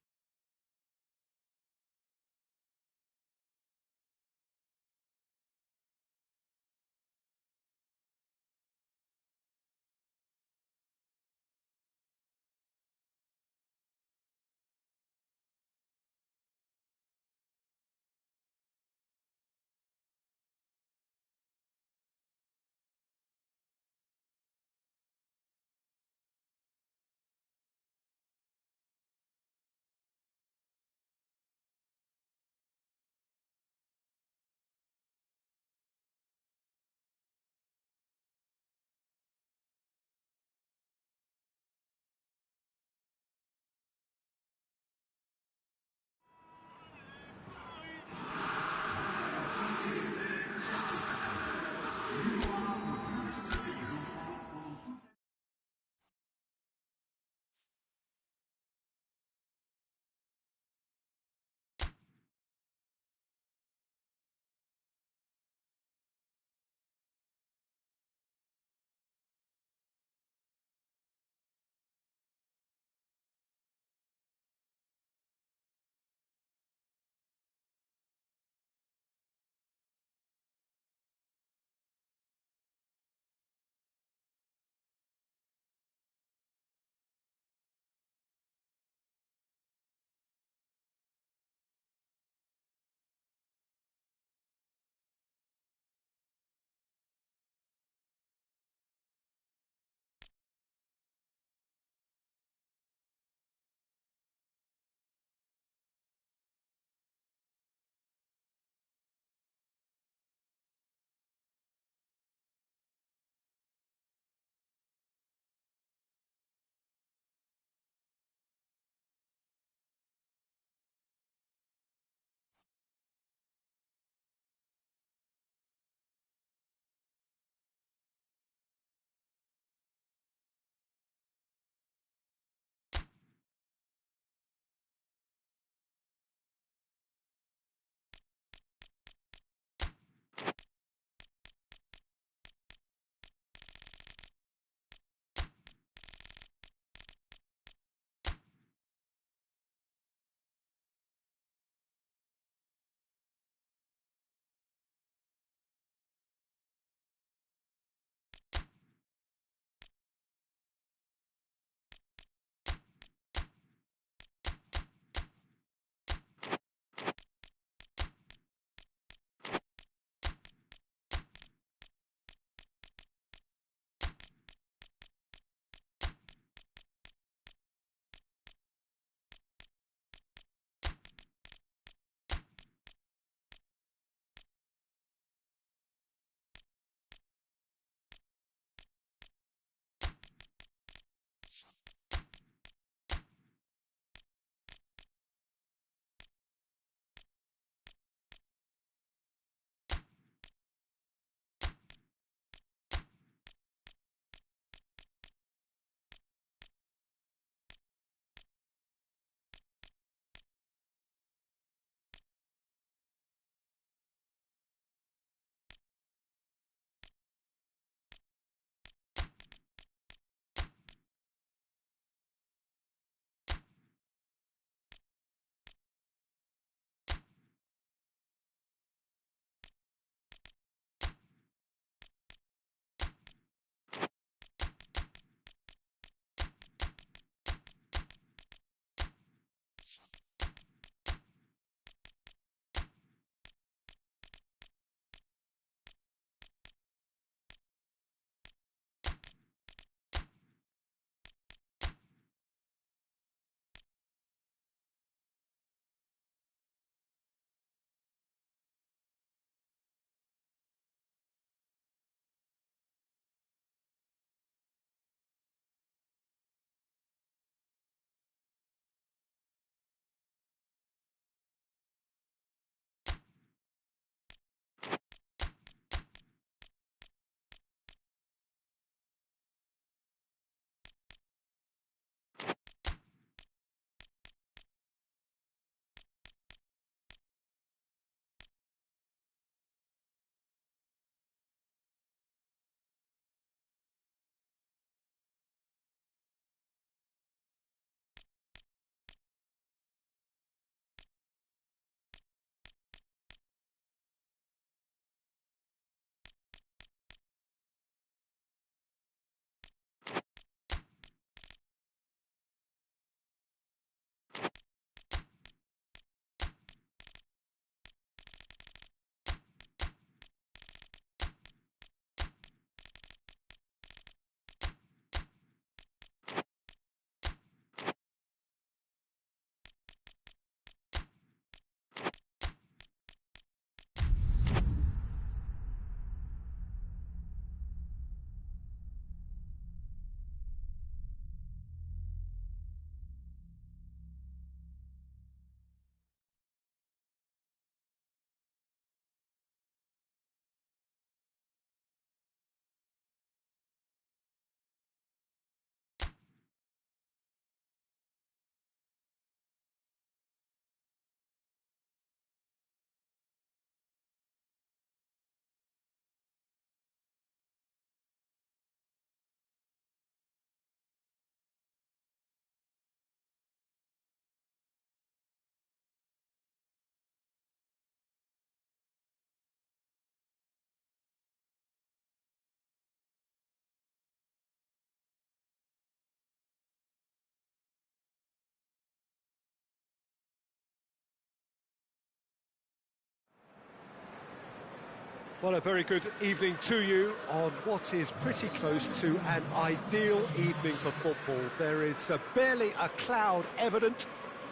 Well, a very good evening to you on what is pretty close to an ideal evening for football. There is barely a cloud evident.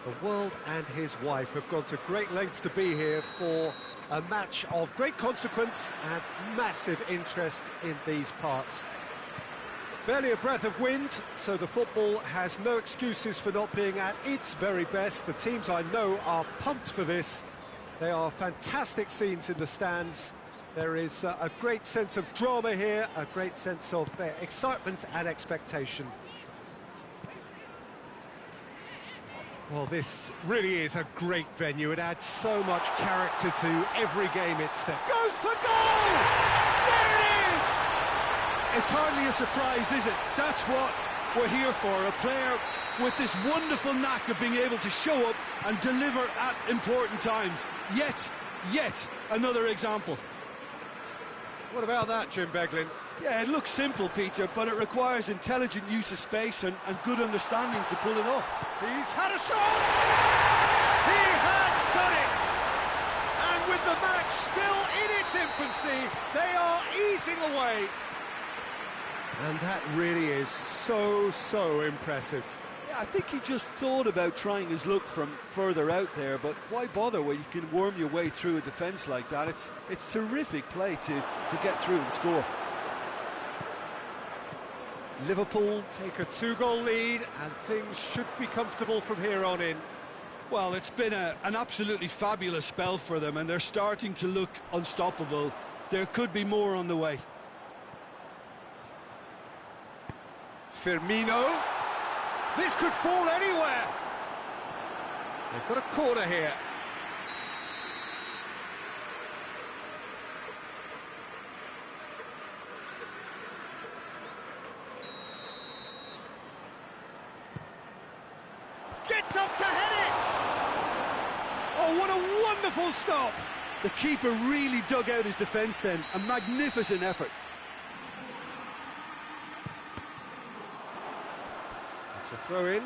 The world and his wife have gone to great lengths to be here for a match of great consequence and massive interest in these parts. Barely a breath of wind, so the football has no excuses for not being at its very best. The teams I know are pumped for this. They are fantastic scenes in the stands. There is a great sense of drama here, a great sense of excitement and expectation. Well, this really is a great venue. It adds so much character to every game it's there. Goes for goal! There it is! It's hardly a surprise, is it? That's what we're here for, a player with this wonderful knack of being able to show up and deliver at important times. Yet another example. What about that, Jim Beglin? Yeah, it looks simple, Peter, but it requires intelligent use of space and good understanding to pull it off. He's had a shot! He has done it! And with the match still in its infancy, they are easing away. And that really is so impressive. Yeah, I think he just thought about trying his luck from further out there, but why bother when you can worm your way through a defence like that? It's terrific play to get through and score. Liverpool take a 2-goal lead, and things should be comfortable from here on in. Well, it's been an absolutely fabulous spell for them, and they're starting to look unstoppable. There could be more on the way. Firmino. This could fall anywhere. They've got a corner here. Gets up to head it! Oh, what a wonderful stop! The keeper really dug out his defence then. A magnificent effort. It's a throw-in.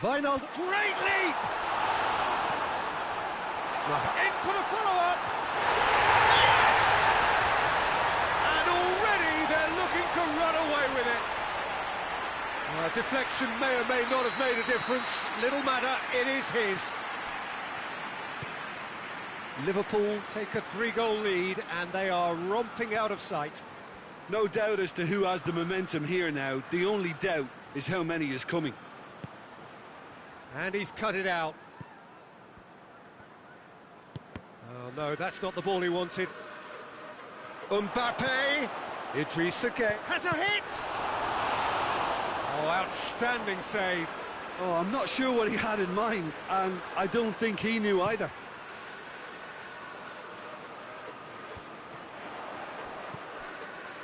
Wijnaldum, great leap! In for the follow-up! Yes! And already they're looking to run away with it. Deflection may or may not have made a difference. Little matter, it is his. Liverpool take a 3-goal lead, and they are romping out of sight. No doubt as to who has the momentum here now. The only doubt is how many is coming. And he's cut it out. Oh no, that's not the ball he wanted. Mbappe! Idrissa Gueye has a hit! Oh, outstanding save. Oh, I'm not sure what he had in mind, and I don't think he knew either.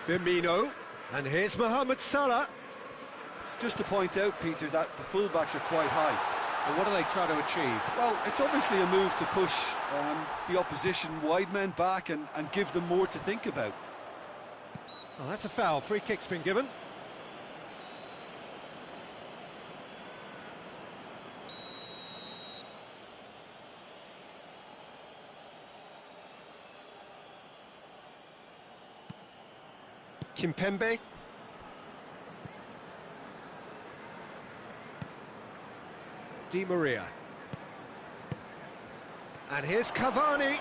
Firmino, and here's Mohamed Salah. Just to point out, Peter, that the fullbacks are quite high. And what are they trying to achieve? Well, it's obviously a move to push the opposition wide men back and give them more to think about. Oh, that's a foul. Free kick's been given. Kimpembe. Di Maria. And here's Cavani.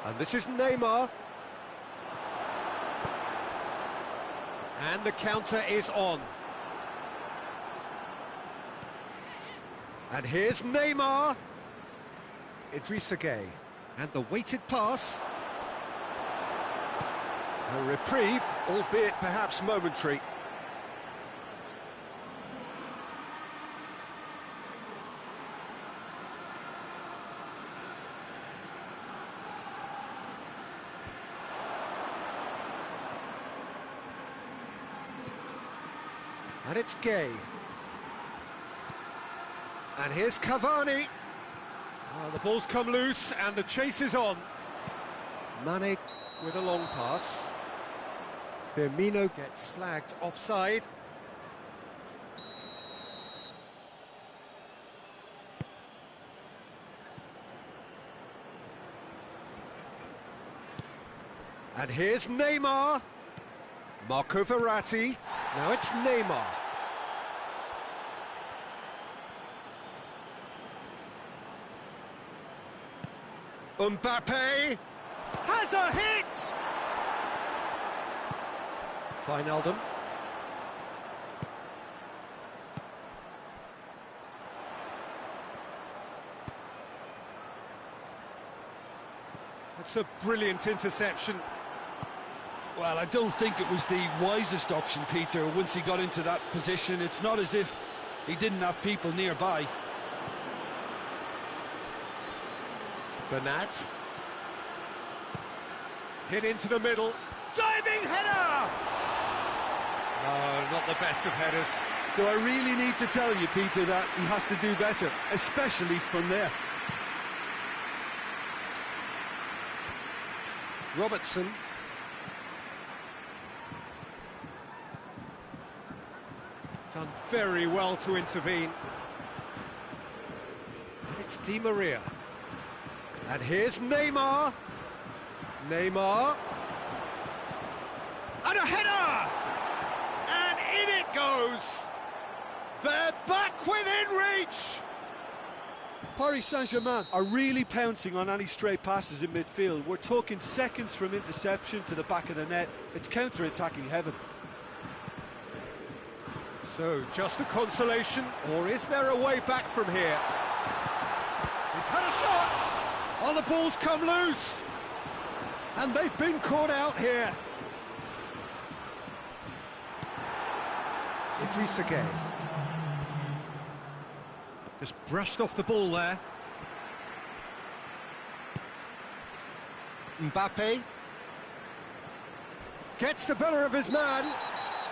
And this is Neymar. And the counter is on. And here's Neymar. Idrissa Gueye. And the weighted pass. A reprieve, albeit perhaps momentary. And it's Gueye. And here's Cavani. Well, the ball's come loose and the chase is on. Mane with a long pass. Firmino gets flagged offside. And here's Neymar. Marco Verratti. Now it's Neymar. Mbappe has a hit! Wijnaldum. That's a brilliant interception. Well, I don't think it was the wisest option, Peter, once he got into that position. It's not as if he didn't have people nearby. Bernat. Hit into the middle. Diving header! No, not the best of headers. Do I really need to tell you, Peter, that he has to do better, especially from there? Robertson. Done very well to intervene. It's Di Maria. And here's Neymar. Neymar. And a header! And in it goes! They're back within reach! Paris Saint-Germain are really pouncing on any stray passes in midfield. We're talking seconds from interception to the back of the net. It's counter-attacking heaven. So, just a consolation, or is there a way back from here? He's had a shot! Oh, the ball's come loose! And they've been caught out here. Idrissa Gueye. Just brushed off the ball there. Mbappe. Gets the better of his man.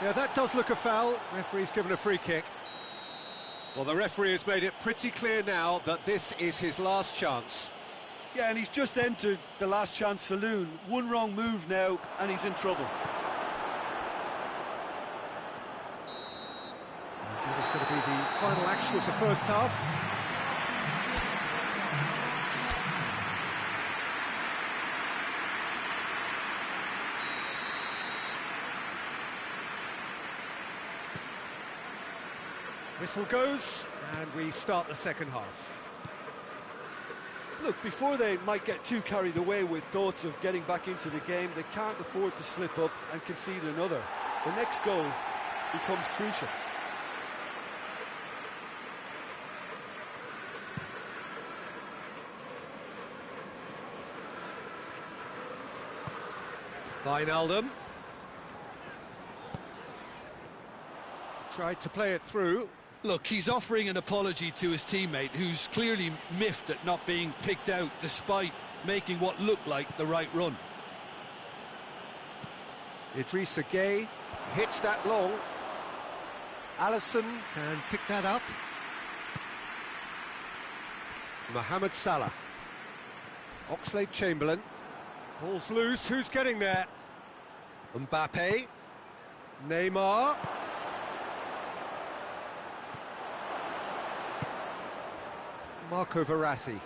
Yeah, that does look a foul. Referee's given a free kick. Well, the referee has made it pretty clear now that this is his last chance. Yeah, and he's just entered the last chance saloon. One wrong move now, and he's in trouble. That is going to be the final action of the first half. Whistle goes, and we start the second half. Look, before they might get too carried away with thoughts of getting back into the game, they can't afford to slip up and concede another. The next goal becomes crucial. Wijnaldum. Tried to play it through. Look, he's offering an apology to his teammate, who's clearly miffed at not being picked out despite making what looked like the right run. Idrissa Gueye hits that long. Alisson can pick that up. Mohamed Salah. Oxlade-Chamberlain. Ball's loose, who's getting there? Mbappe. Neymar. Marco Verratti.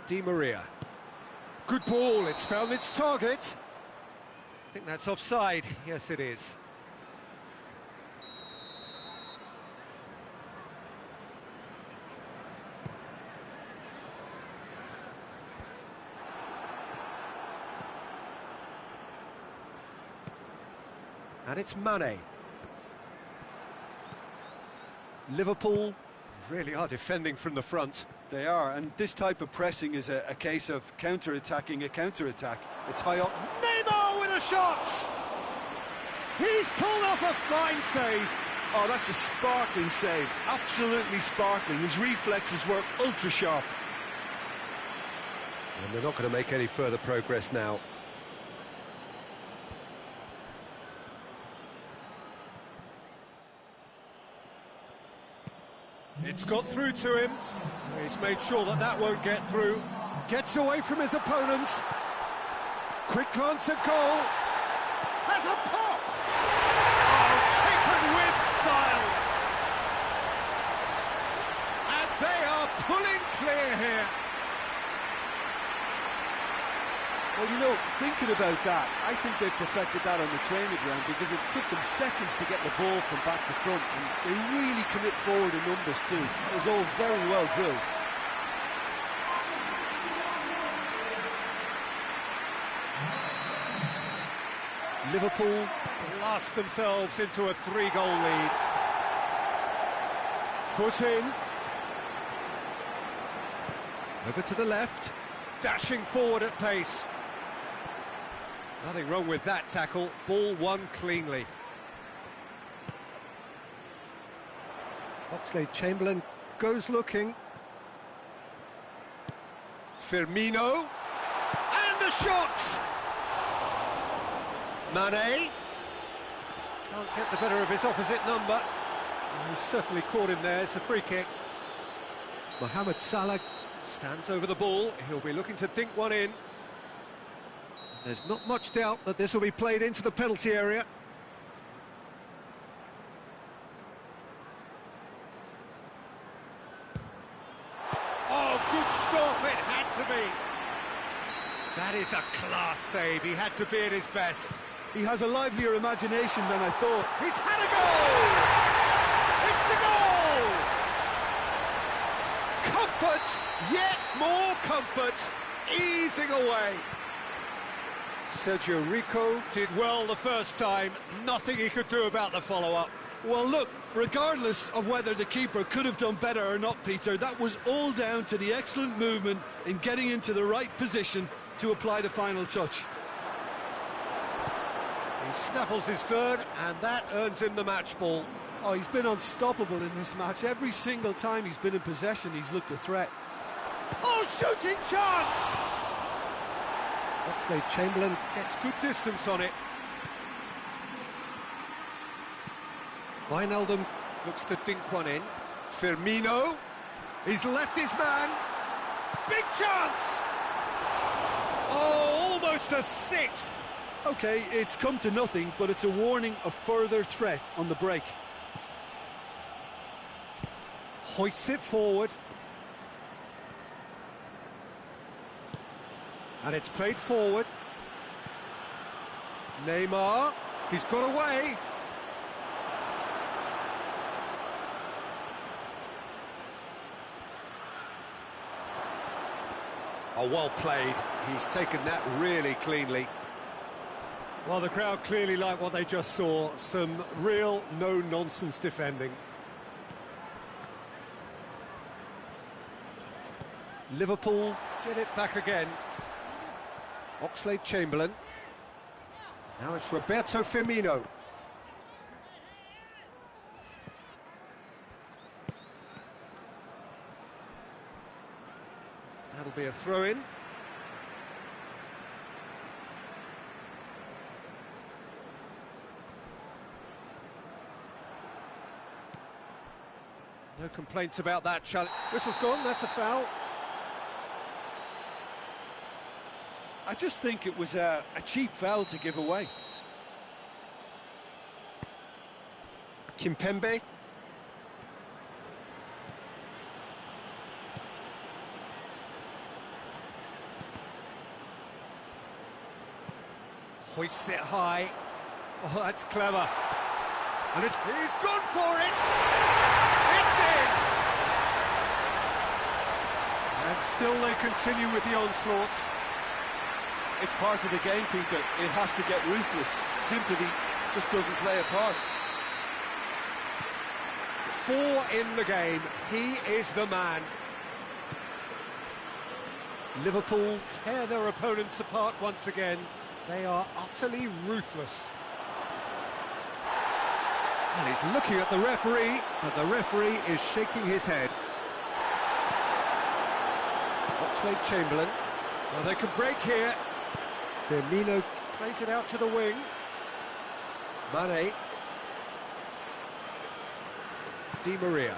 Di Maria. Good ball, it's found its target. I think that's offside. Yes, it is. And it's Mane. Liverpool really are defending from the front. They are, and this type of pressing is a case of counter-attacking a counter-attack. It's high up. Neymar with a shot! He's pulled off a fine save. Oh, that's a sparkling save. Absolutely sparkling. His reflexes were ultra-sharp. And they're not going to make any further progress now. It's got through to him. He's made sure that that won't get through. Gets away from his opponents. Quick glance at goal. Has a pop! Oh, taken with style. And they are pulling clear here. Well, you know, thinking about that, I think they perfected that on the training ground because it took them seconds to get the ball from back to front, and they really commit forward in numbers too. It was all very well drilled. Liverpool blast themselves into a 3-goal lead. Foot in. Over to the left. Dashing forward at pace. Nothing wrong with that tackle. Ball won cleanly. Oxlade-Chamberlain goes looking. Firmino. And a shot! Mane. Can't get the better of his opposite number. He certainly caught him there. It's a free kick. Mohamed Salah stands over the ball. He'll be looking to dink one in. There's not much doubt that this will be played into the penalty area. Oh, good stop, it had to be. That is a class save, he had to be at his best. He has a livelier imagination than I thought. He's had a goal! It's a goal! Comfort, yet more comfort, easing away. Sergio Rico did well the first time, nothing he could do about the follow-up. Well, look, regardless of whether the keeper could have done better or not, Peter, that was all down to the excellent movement in getting into the right position to apply the final touch. He snaffles his third, and that earns him the match ball. Oh, he's been unstoppable in this match. Every single time he's been in possession, he's looked a threat. Oh, shooting chance! Oxlade-Chamberlain gets good distance on it. Wijnaldum looks to dink one in. Firmino, he's left his man. Big chance! Oh, almost a sixth. OK, it's come to nothing, but it's a warning of further threat on the break. Hoists it forward. And it's played forward. Neymar, he's got away. Oh, well played. He's taken that really cleanly. Well, the crowd clearly like what they just saw. Some real no-nonsense defending. Liverpool get it back again. Oxlade-Chamberlain. Now it's Roberto Firmino. That'll be a throw-in. No complaints about that challenge. Whistle's gone, that's a foul. I just think it was a cheap foul to give away. Kimpembe. Hoists it high. Oh, that's clever. And he's gone for it! It's in! And still they continue with the onslaught. It's part of the game, Peter. It has to get ruthless. Sympathy just doesn't play a part. 4 in the game. He is the man. Liverpool tear their opponents apart once again. They are utterly ruthless. And he's looking at the referee, but the referee is shaking his head. Oxlade-Chamberlain. Well, they can break here. Firmino plays it out to the wing. Mane. Di Maria.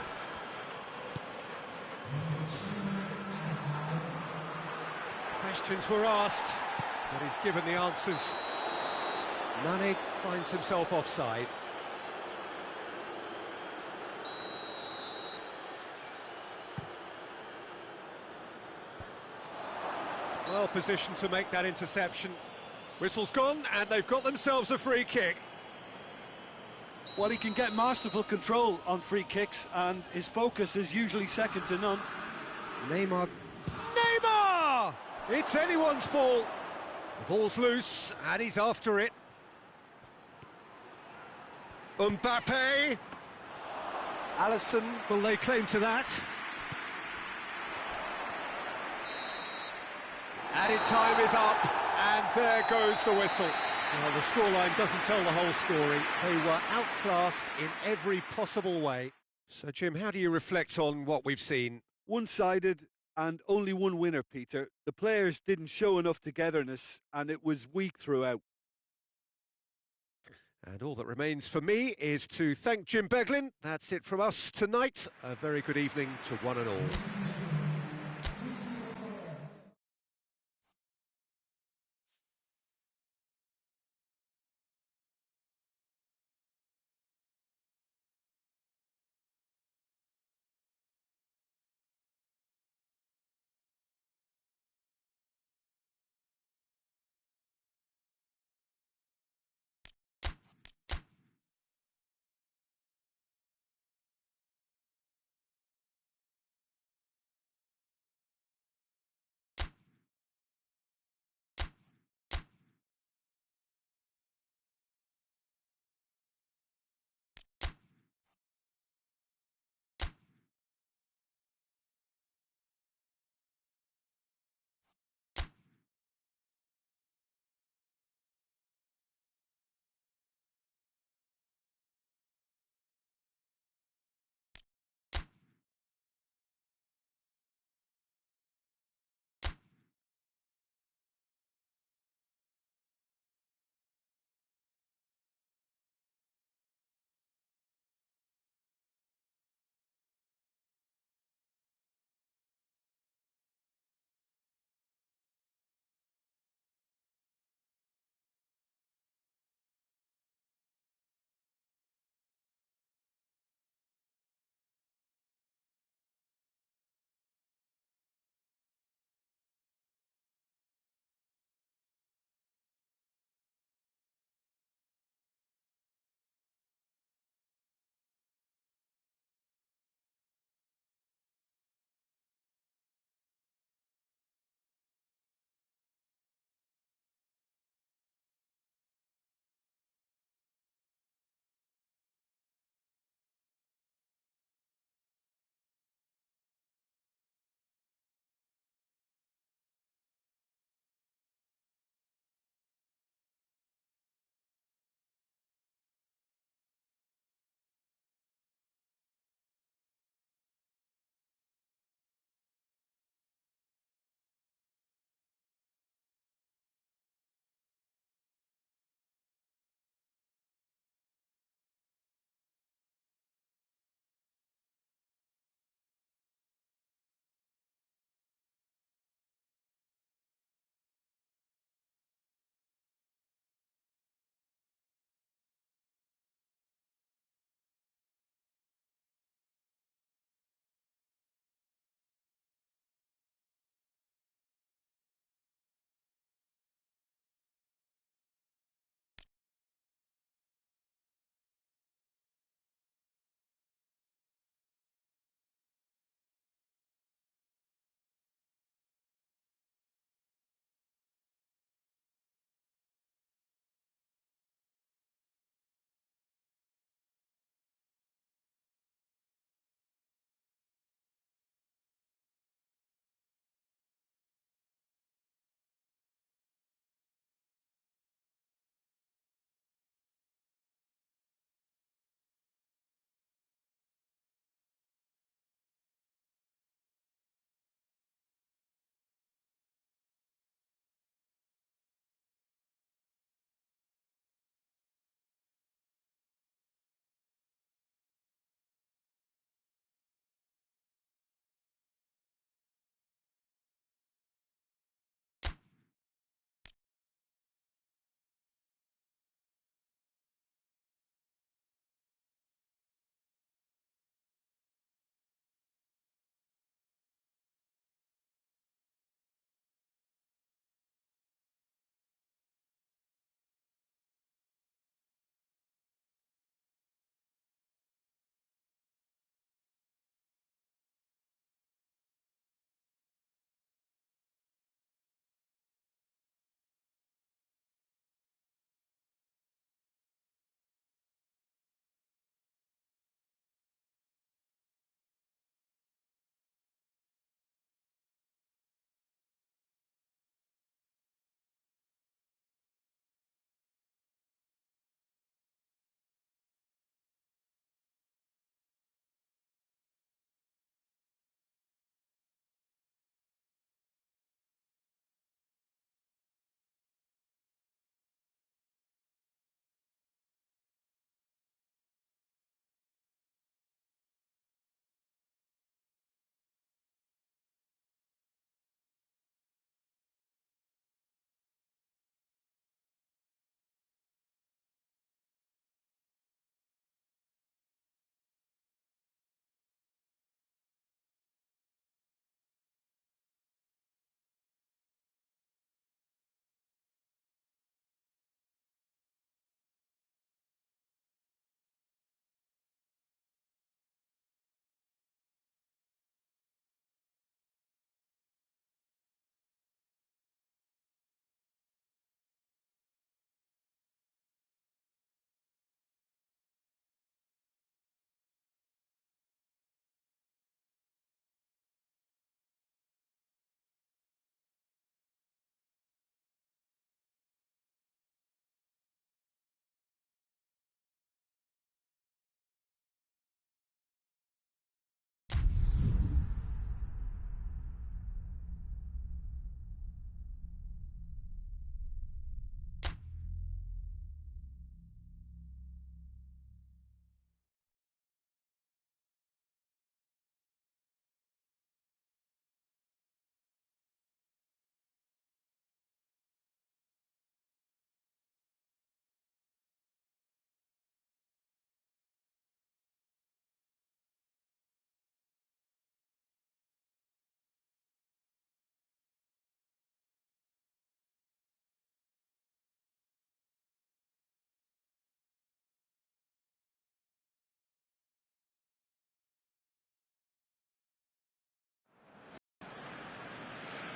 Questions were asked, but he's given the answers. Mane finds himself offside. Well positioned to make that interception. Whistle's gone, and they've got themselves a free kick. Well, he can get masterful control on free kicks, and his focus is usually second to none. Neymar! It's anyone's ball. The ball's loose, and he's after it. Mbappe! Alisson, will they claim to that? Added time is up, and there goes the whistle. Well, the scoreline doesn't tell the whole story. They were outclassed in every possible way. So, Jim, how do you reflect on what we've seen? One-sided and only one winner, Peter. The players didn't show enough togetherness, and it was weak throughout. And all that remains for me is to thank Jim Beglin. That's it from us tonight. A very good evening to one and all.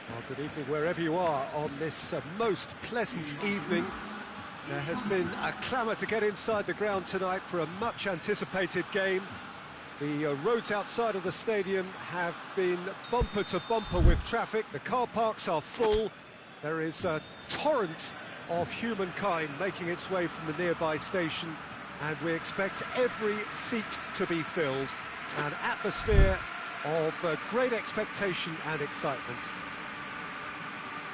Well, good evening wherever you are on this most pleasant evening. There has been a clamour to get inside the ground tonight for a much-anticipated game. The roads outside of the stadium have been bumper to bumper with traffic. The car parks are full. There is a torrent of humankind making its way from the nearby station, and we expect every seat to be filled. An atmosphere of great expectation and excitement.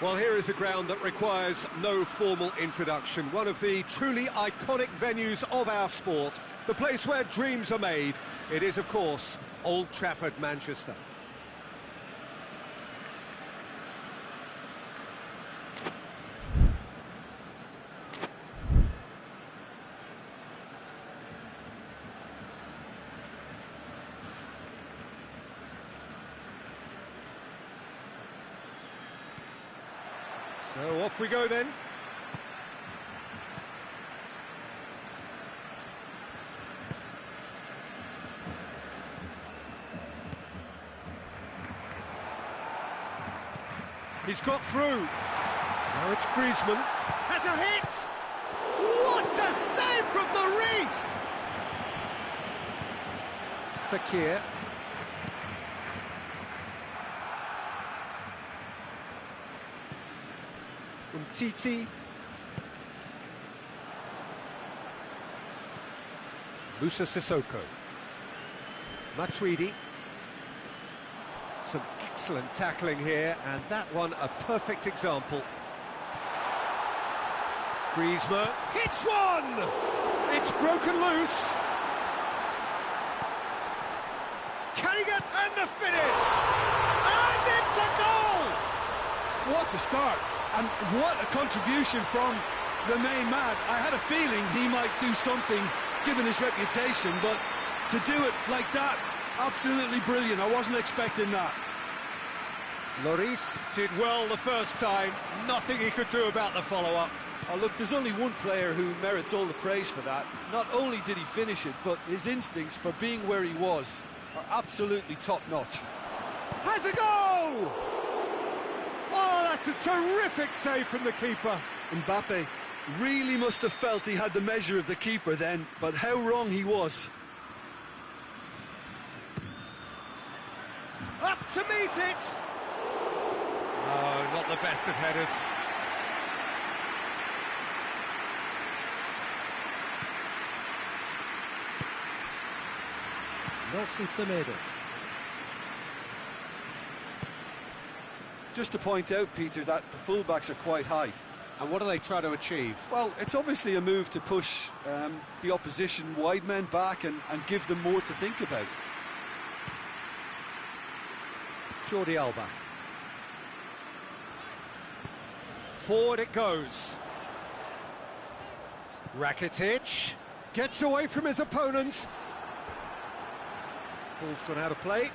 Well, here is a ground that requires no formal introduction. One of the truly iconic venues of our sport. The place where dreams are made. It is, of course, Old Trafford, Manchester. So off we go then. He's got through. Now it's Griezmann. Has a hit! What a save from Maurice! Fekir. Umtiti. Moussa Sissoko. Matuidi. Some excellent tackling here, and that one a perfect example. Griezmann hits one! It's broken loose. Can he get and the finish? And it's a goal! What a start, and what a contribution from the main man. I had a feeling he might do something given his reputation, but to do it like that, absolutely brilliant. I wasn't expecting that. Lloris did well the first time, nothing he could do about the follow-up. Oh, look, there's only one player who merits all the praise for that. Not only did he finish it, but his instincts for being where he was are absolutely top-notch. Has a go! Oh, that's a terrific save from the keeper. Mbappe really must have felt he had the measure of the keeper then, but how wrong he was. Up to meet it! Oh, not the best of headers. Nelson Semedo. Just to point out, Peter, that the fullbacks are quite high. And what do they try to achieve? Well, it's obviously a move to push the opposition wide men back and give them more to think about. Jordi Alba. Forward it goes. Rakitic gets away from his opponents. Ball's gone out of play.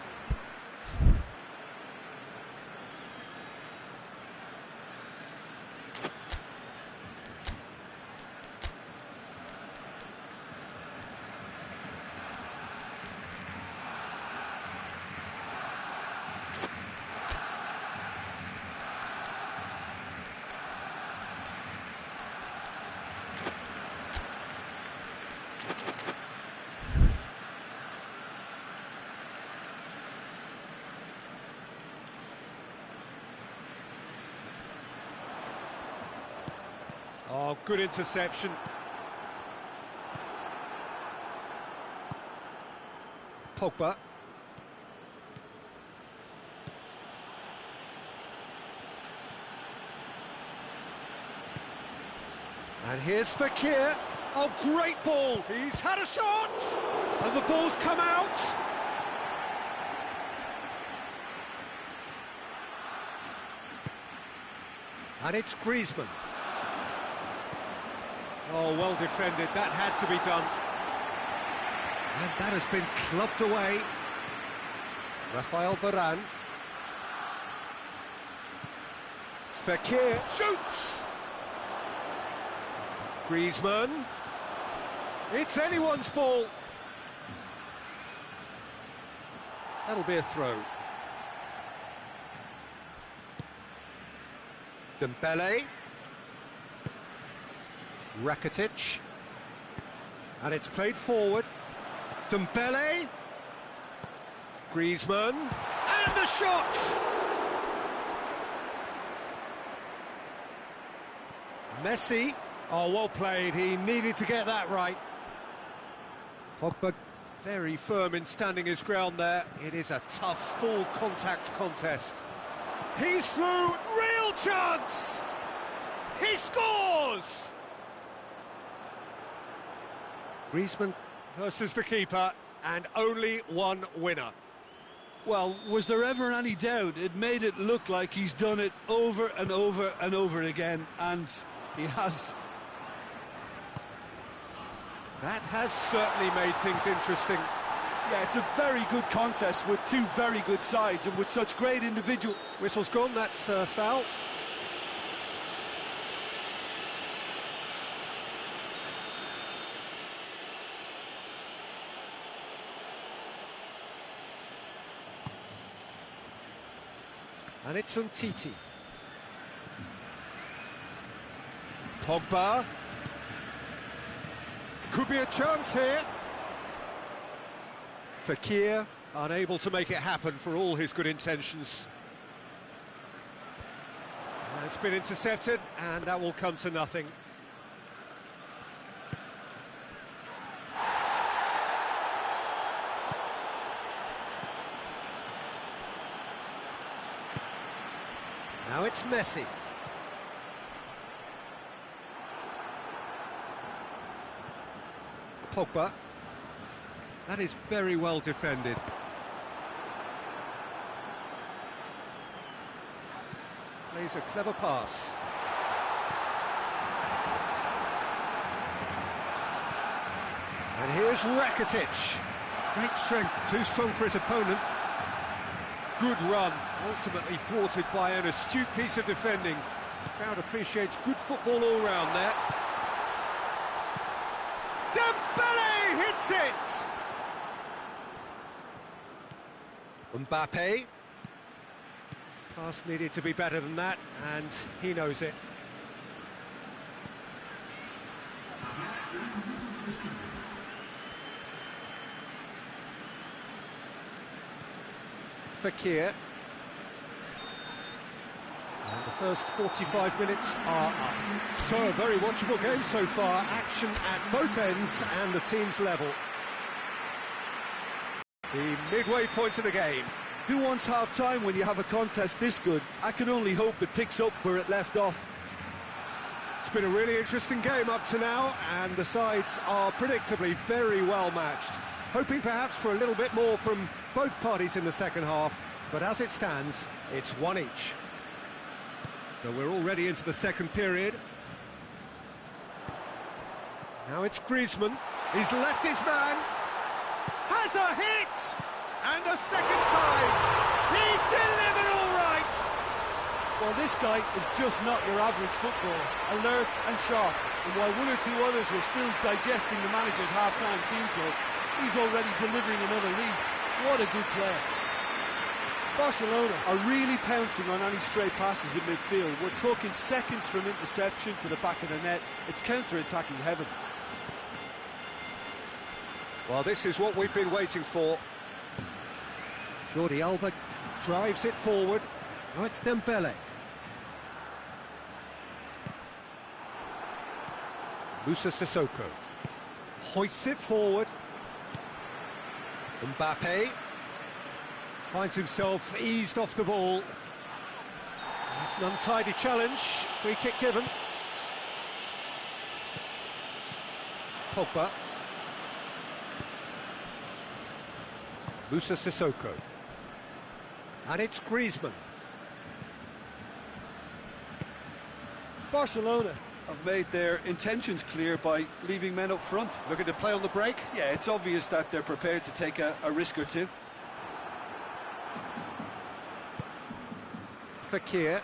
Oh, good interception. Pogba. And here's Fekir. Oh, great ball. He's had a shot. And the ball's come out. And it's Griezmann. Oh, well defended, that had to be done. And that has been clubbed away. Rafael Varane. Fekir shoots! Griezmann. It's anyone's ball. That'll be a throw. Dembele. Rakitic. And it's played forward. Dembele. Griezmann. And the shot! Messi. Oh, well played. He needed to get that right. Pogba very firm in standing his ground there. It is a tough, full contact contest. He's through. Real chance! He scores! Griezmann versus the keeper, and only one winner. Well, was there ever any doubt? It made it look like he's done it over and over and over again, and he has. That has certainly made things interesting. Yeah, it's a very good contest with two very good sides and with such great individual... Whistle's gone, that's foul. And it's Umtiti. Pogba. Could be a chance here. Fekir, unable to make it happen for all his good intentions. It's been intercepted, and that will come to nothing. Now it's Messi. Pogba. That is very well defended. Plays a clever pass. And here's Rakitic. Great strength, too strong for his opponent. Good run, ultimately thwarted by an astute piece of defending. Crowd appreciates good football all round there. Dembele hits it! Mbappe. Pass needed to be better than that, and he knows it. Fekir. And the first 45 minutes are up. So, a very watchable game so far. Action at both ends and the team's level. The midway point of the game. Who wants half-time when you have a contest this good? I can only hope it picks up where it left off. It's been a really interesting game up to now, and the sides are predictably very well matched. Hoping perhaps for a little bit more from both parties in the second half, but as it stands, it's one each. So we're already into the second period. Now it's Griezmann. He's left his man. Has a hit! And a second time. He's delivered all right! Well, this guy is just not your average footballer. Alert and sharp. And while one or two others were still digesting the manager's half-time team talk, he's already delivering another lead. What a good player. Barcelona are really pouncing on any stray passes in midfield. We're talking seconds from interception to the back of the net. It's counter-attacking heaven. Well, this is what we've been waiting for. Jordi Alba drives it forward. Now it's Dembele. Moussa Sissoko hoists it forward. Mbappe finds himself eased off the ball. It's an untidy challenge. Free kick given. Pogba. Moussa Sissoko. And it's Griezmann. Barcelona have made their intentions clear by leaving men up front. Looking to play on the break? Yeah, it's obvious that they're prepared to take a risk or two. Fekir.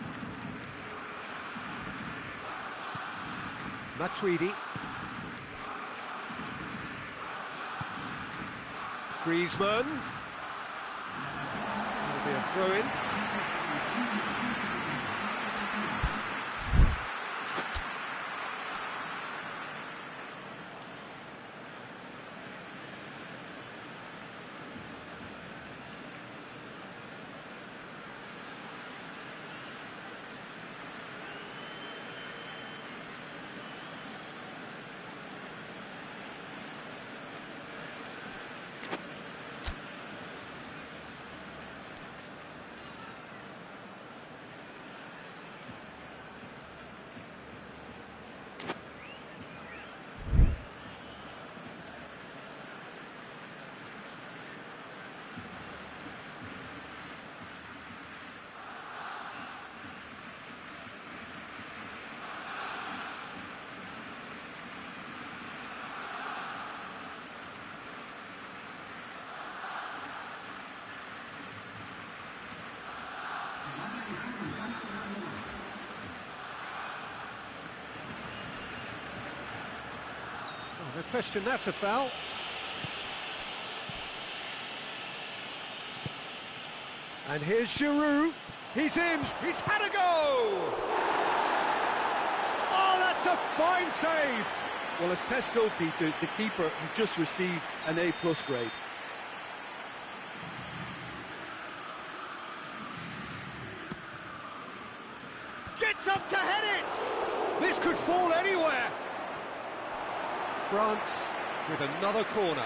Matuidi. Griezmann. That'll be a throw-in. question that's a foul. And here's Giroud. He's in. He's had a go. Oh, that's a fine save. Well, as Tesco, Peter, the keeper has just received an A+ grade. Gets up to head it. This could fall anywhere. France with another corner.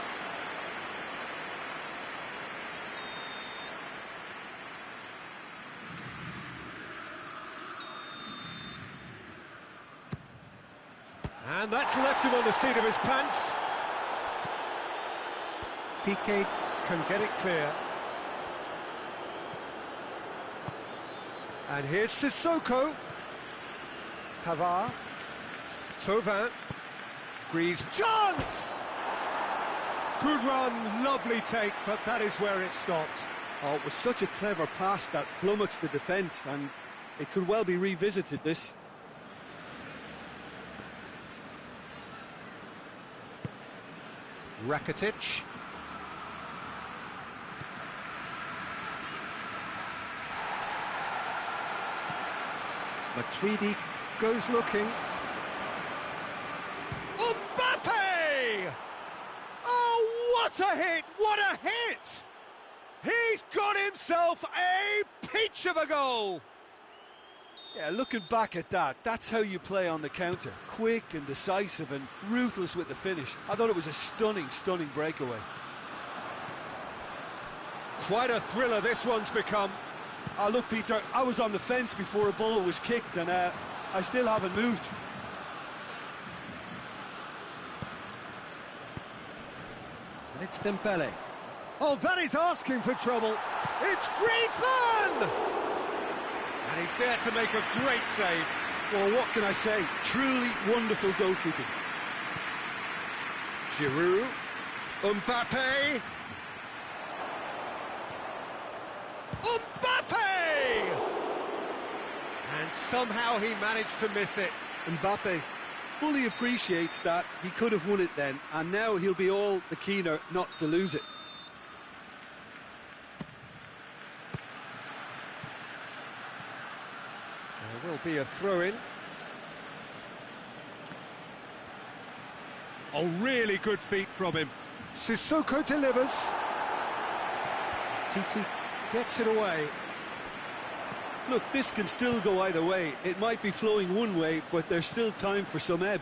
And that's left him on the seat of his pants. Piqué can get it clear. And here's Sissoko. Pavard. Thauvin. Grise. Chance! Good run, lovely take, but that is where it stopped. Oh, it was such a clever pass that flummoxed the defence, and it could well be revisited, this. Rakitic. Matuidi goes looking. Mbappe! Oh, what a hit! What a hit! He's got himself a peach of a goal! Yeah, looking back at that, that's how you play on the counter. Quick and decisive and ruthless with the finish. I thought it was a stunning, stunning breakaway. Quite a thriller this one's become. Oh, look, Peter, I was on the fence before a ball was kicked, and I still haven't moved. And it's Dembele. Oh, that is asking for trouble. It's Griezmann! And he's there to make a great save. Well, what can I say? Truly wonderful goalkeeping. Giroud. Mbappe. Mbappe! And somehow he managed to miss it. Mbappe fully appreciates that he could have won it then, and now he'll be all the keener not to lose it. There will be a throw-in. Oh, really good feet from him. Sissoko delivers. Titi gets it away. Look, this can still go either way. It might be flowing one way, but there's still time for some ebb.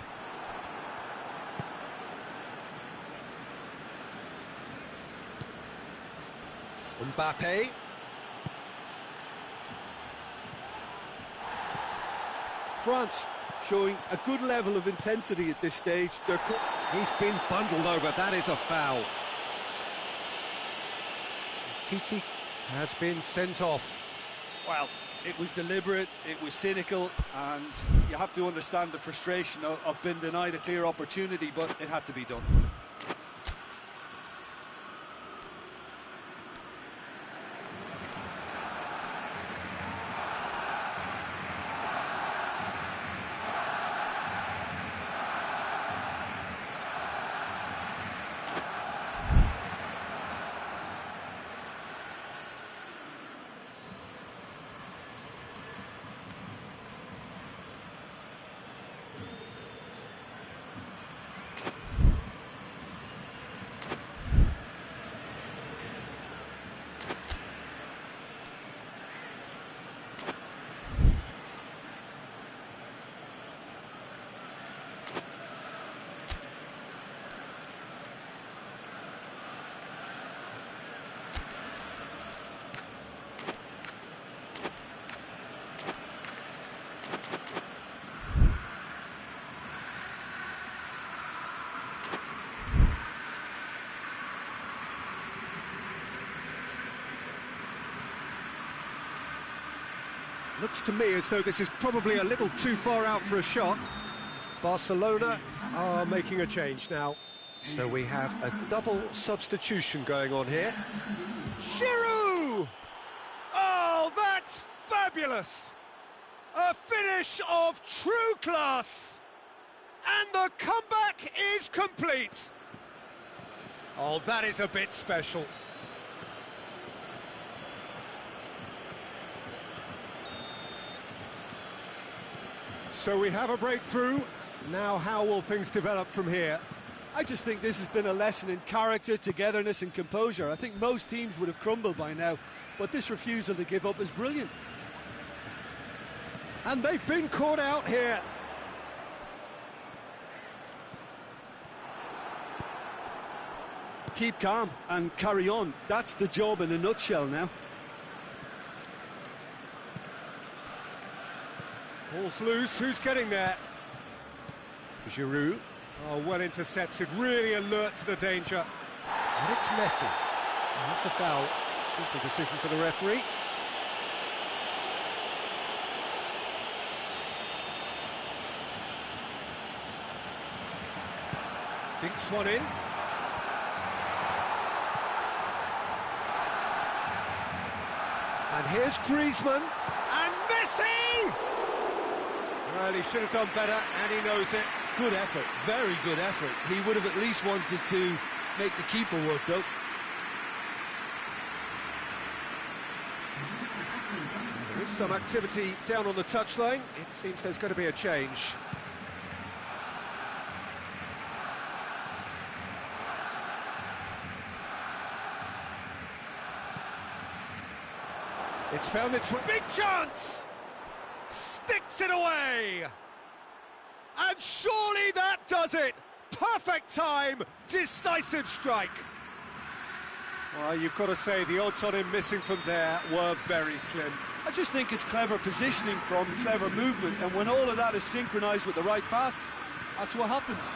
Mbappe. France showing a good level of intensity at this stage. He's been bundled over. That is a foul. Titi has been sent off. Well, it was deliberate, it was cynical, and you have to understand the frustration of being denied a clear opportunity, but it had to be done. Looks to me as though this is probably a little too far out for a shot. Barcelona are making a change now. So we have a double substitution going on here. Giroud! Oh, that's fabulous! A finish of true class! And the comeback is complete. Oh, that is a bit special. So we have a breakthrough. Now how will things develop from here? I just think this has been a lesson in character, togetherness and composure. I think most teams would have crumbled by now, but this refusal to give up is brilliant. And they've been caught out here. Keep calm and carry on. That's the job in a nutshell now. Ball's loose, who's getting there? Giroud. Oh, well intercepted, really alert to the danger. And it's Messi. And that's a foul. Simple decision for the referee. Dinks one in. And here's Griezmann. And Messi! Well, he should have done better, and he knows it. Good effort, very good effort. He would have at least wanted to make the keeper work, though. There is some activity down on the touchline. It seems there's going to be a change. It's found its way. Big chance! Sticks it away! And surely that does it! Perfect time, decisive strike. Well, you've got to say the odds on him missing from there were very slim. I just think it's clever positioning from clever movement, and when all of that is synchronised with the right pass, that's what happens.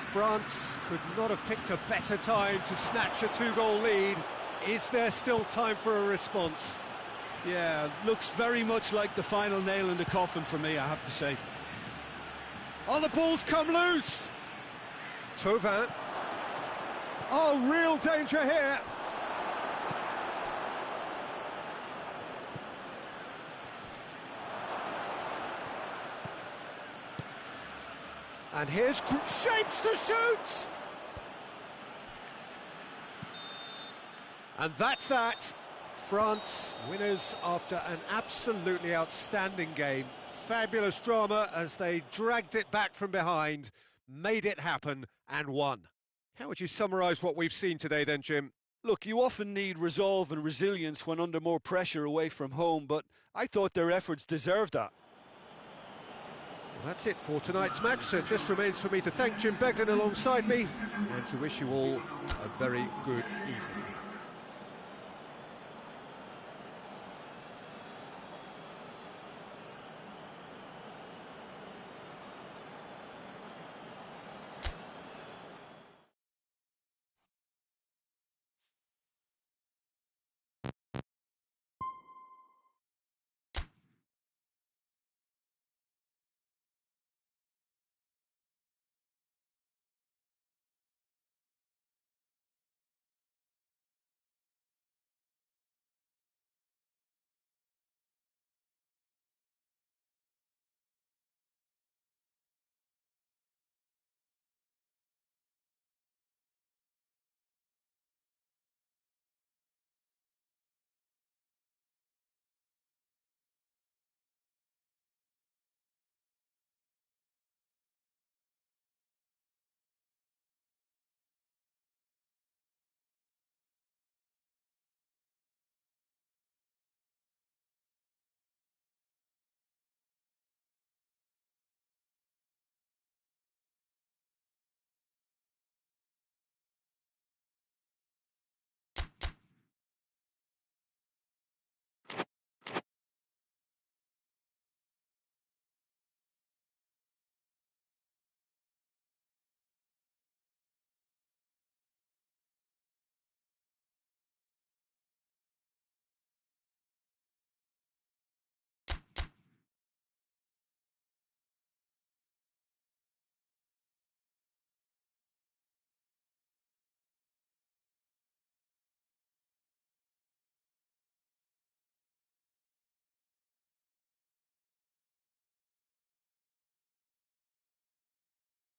France could not have picked a better time to snatch a two-goal lead. Is there still time for a response? Yeah, looks very much like the final nail in the coffin for me, I have to say. Oh, the ball's come loose! Thauvin. Oh, real danger here! And here's shapes to shoot! And that's that. France winners after an absolutely outstanding game. Fabulous drama as they dragged it back from behind, made it happen and won. How would you summarise what we've seen today then, Jim? Look, you often need resolve and resilience when under more pressure away from home, but I thought their efforts deserved that. Well, that's it for tonight's match, so it just remains for me to thank Jim Beglin alongside me and to wish you all a very good evening.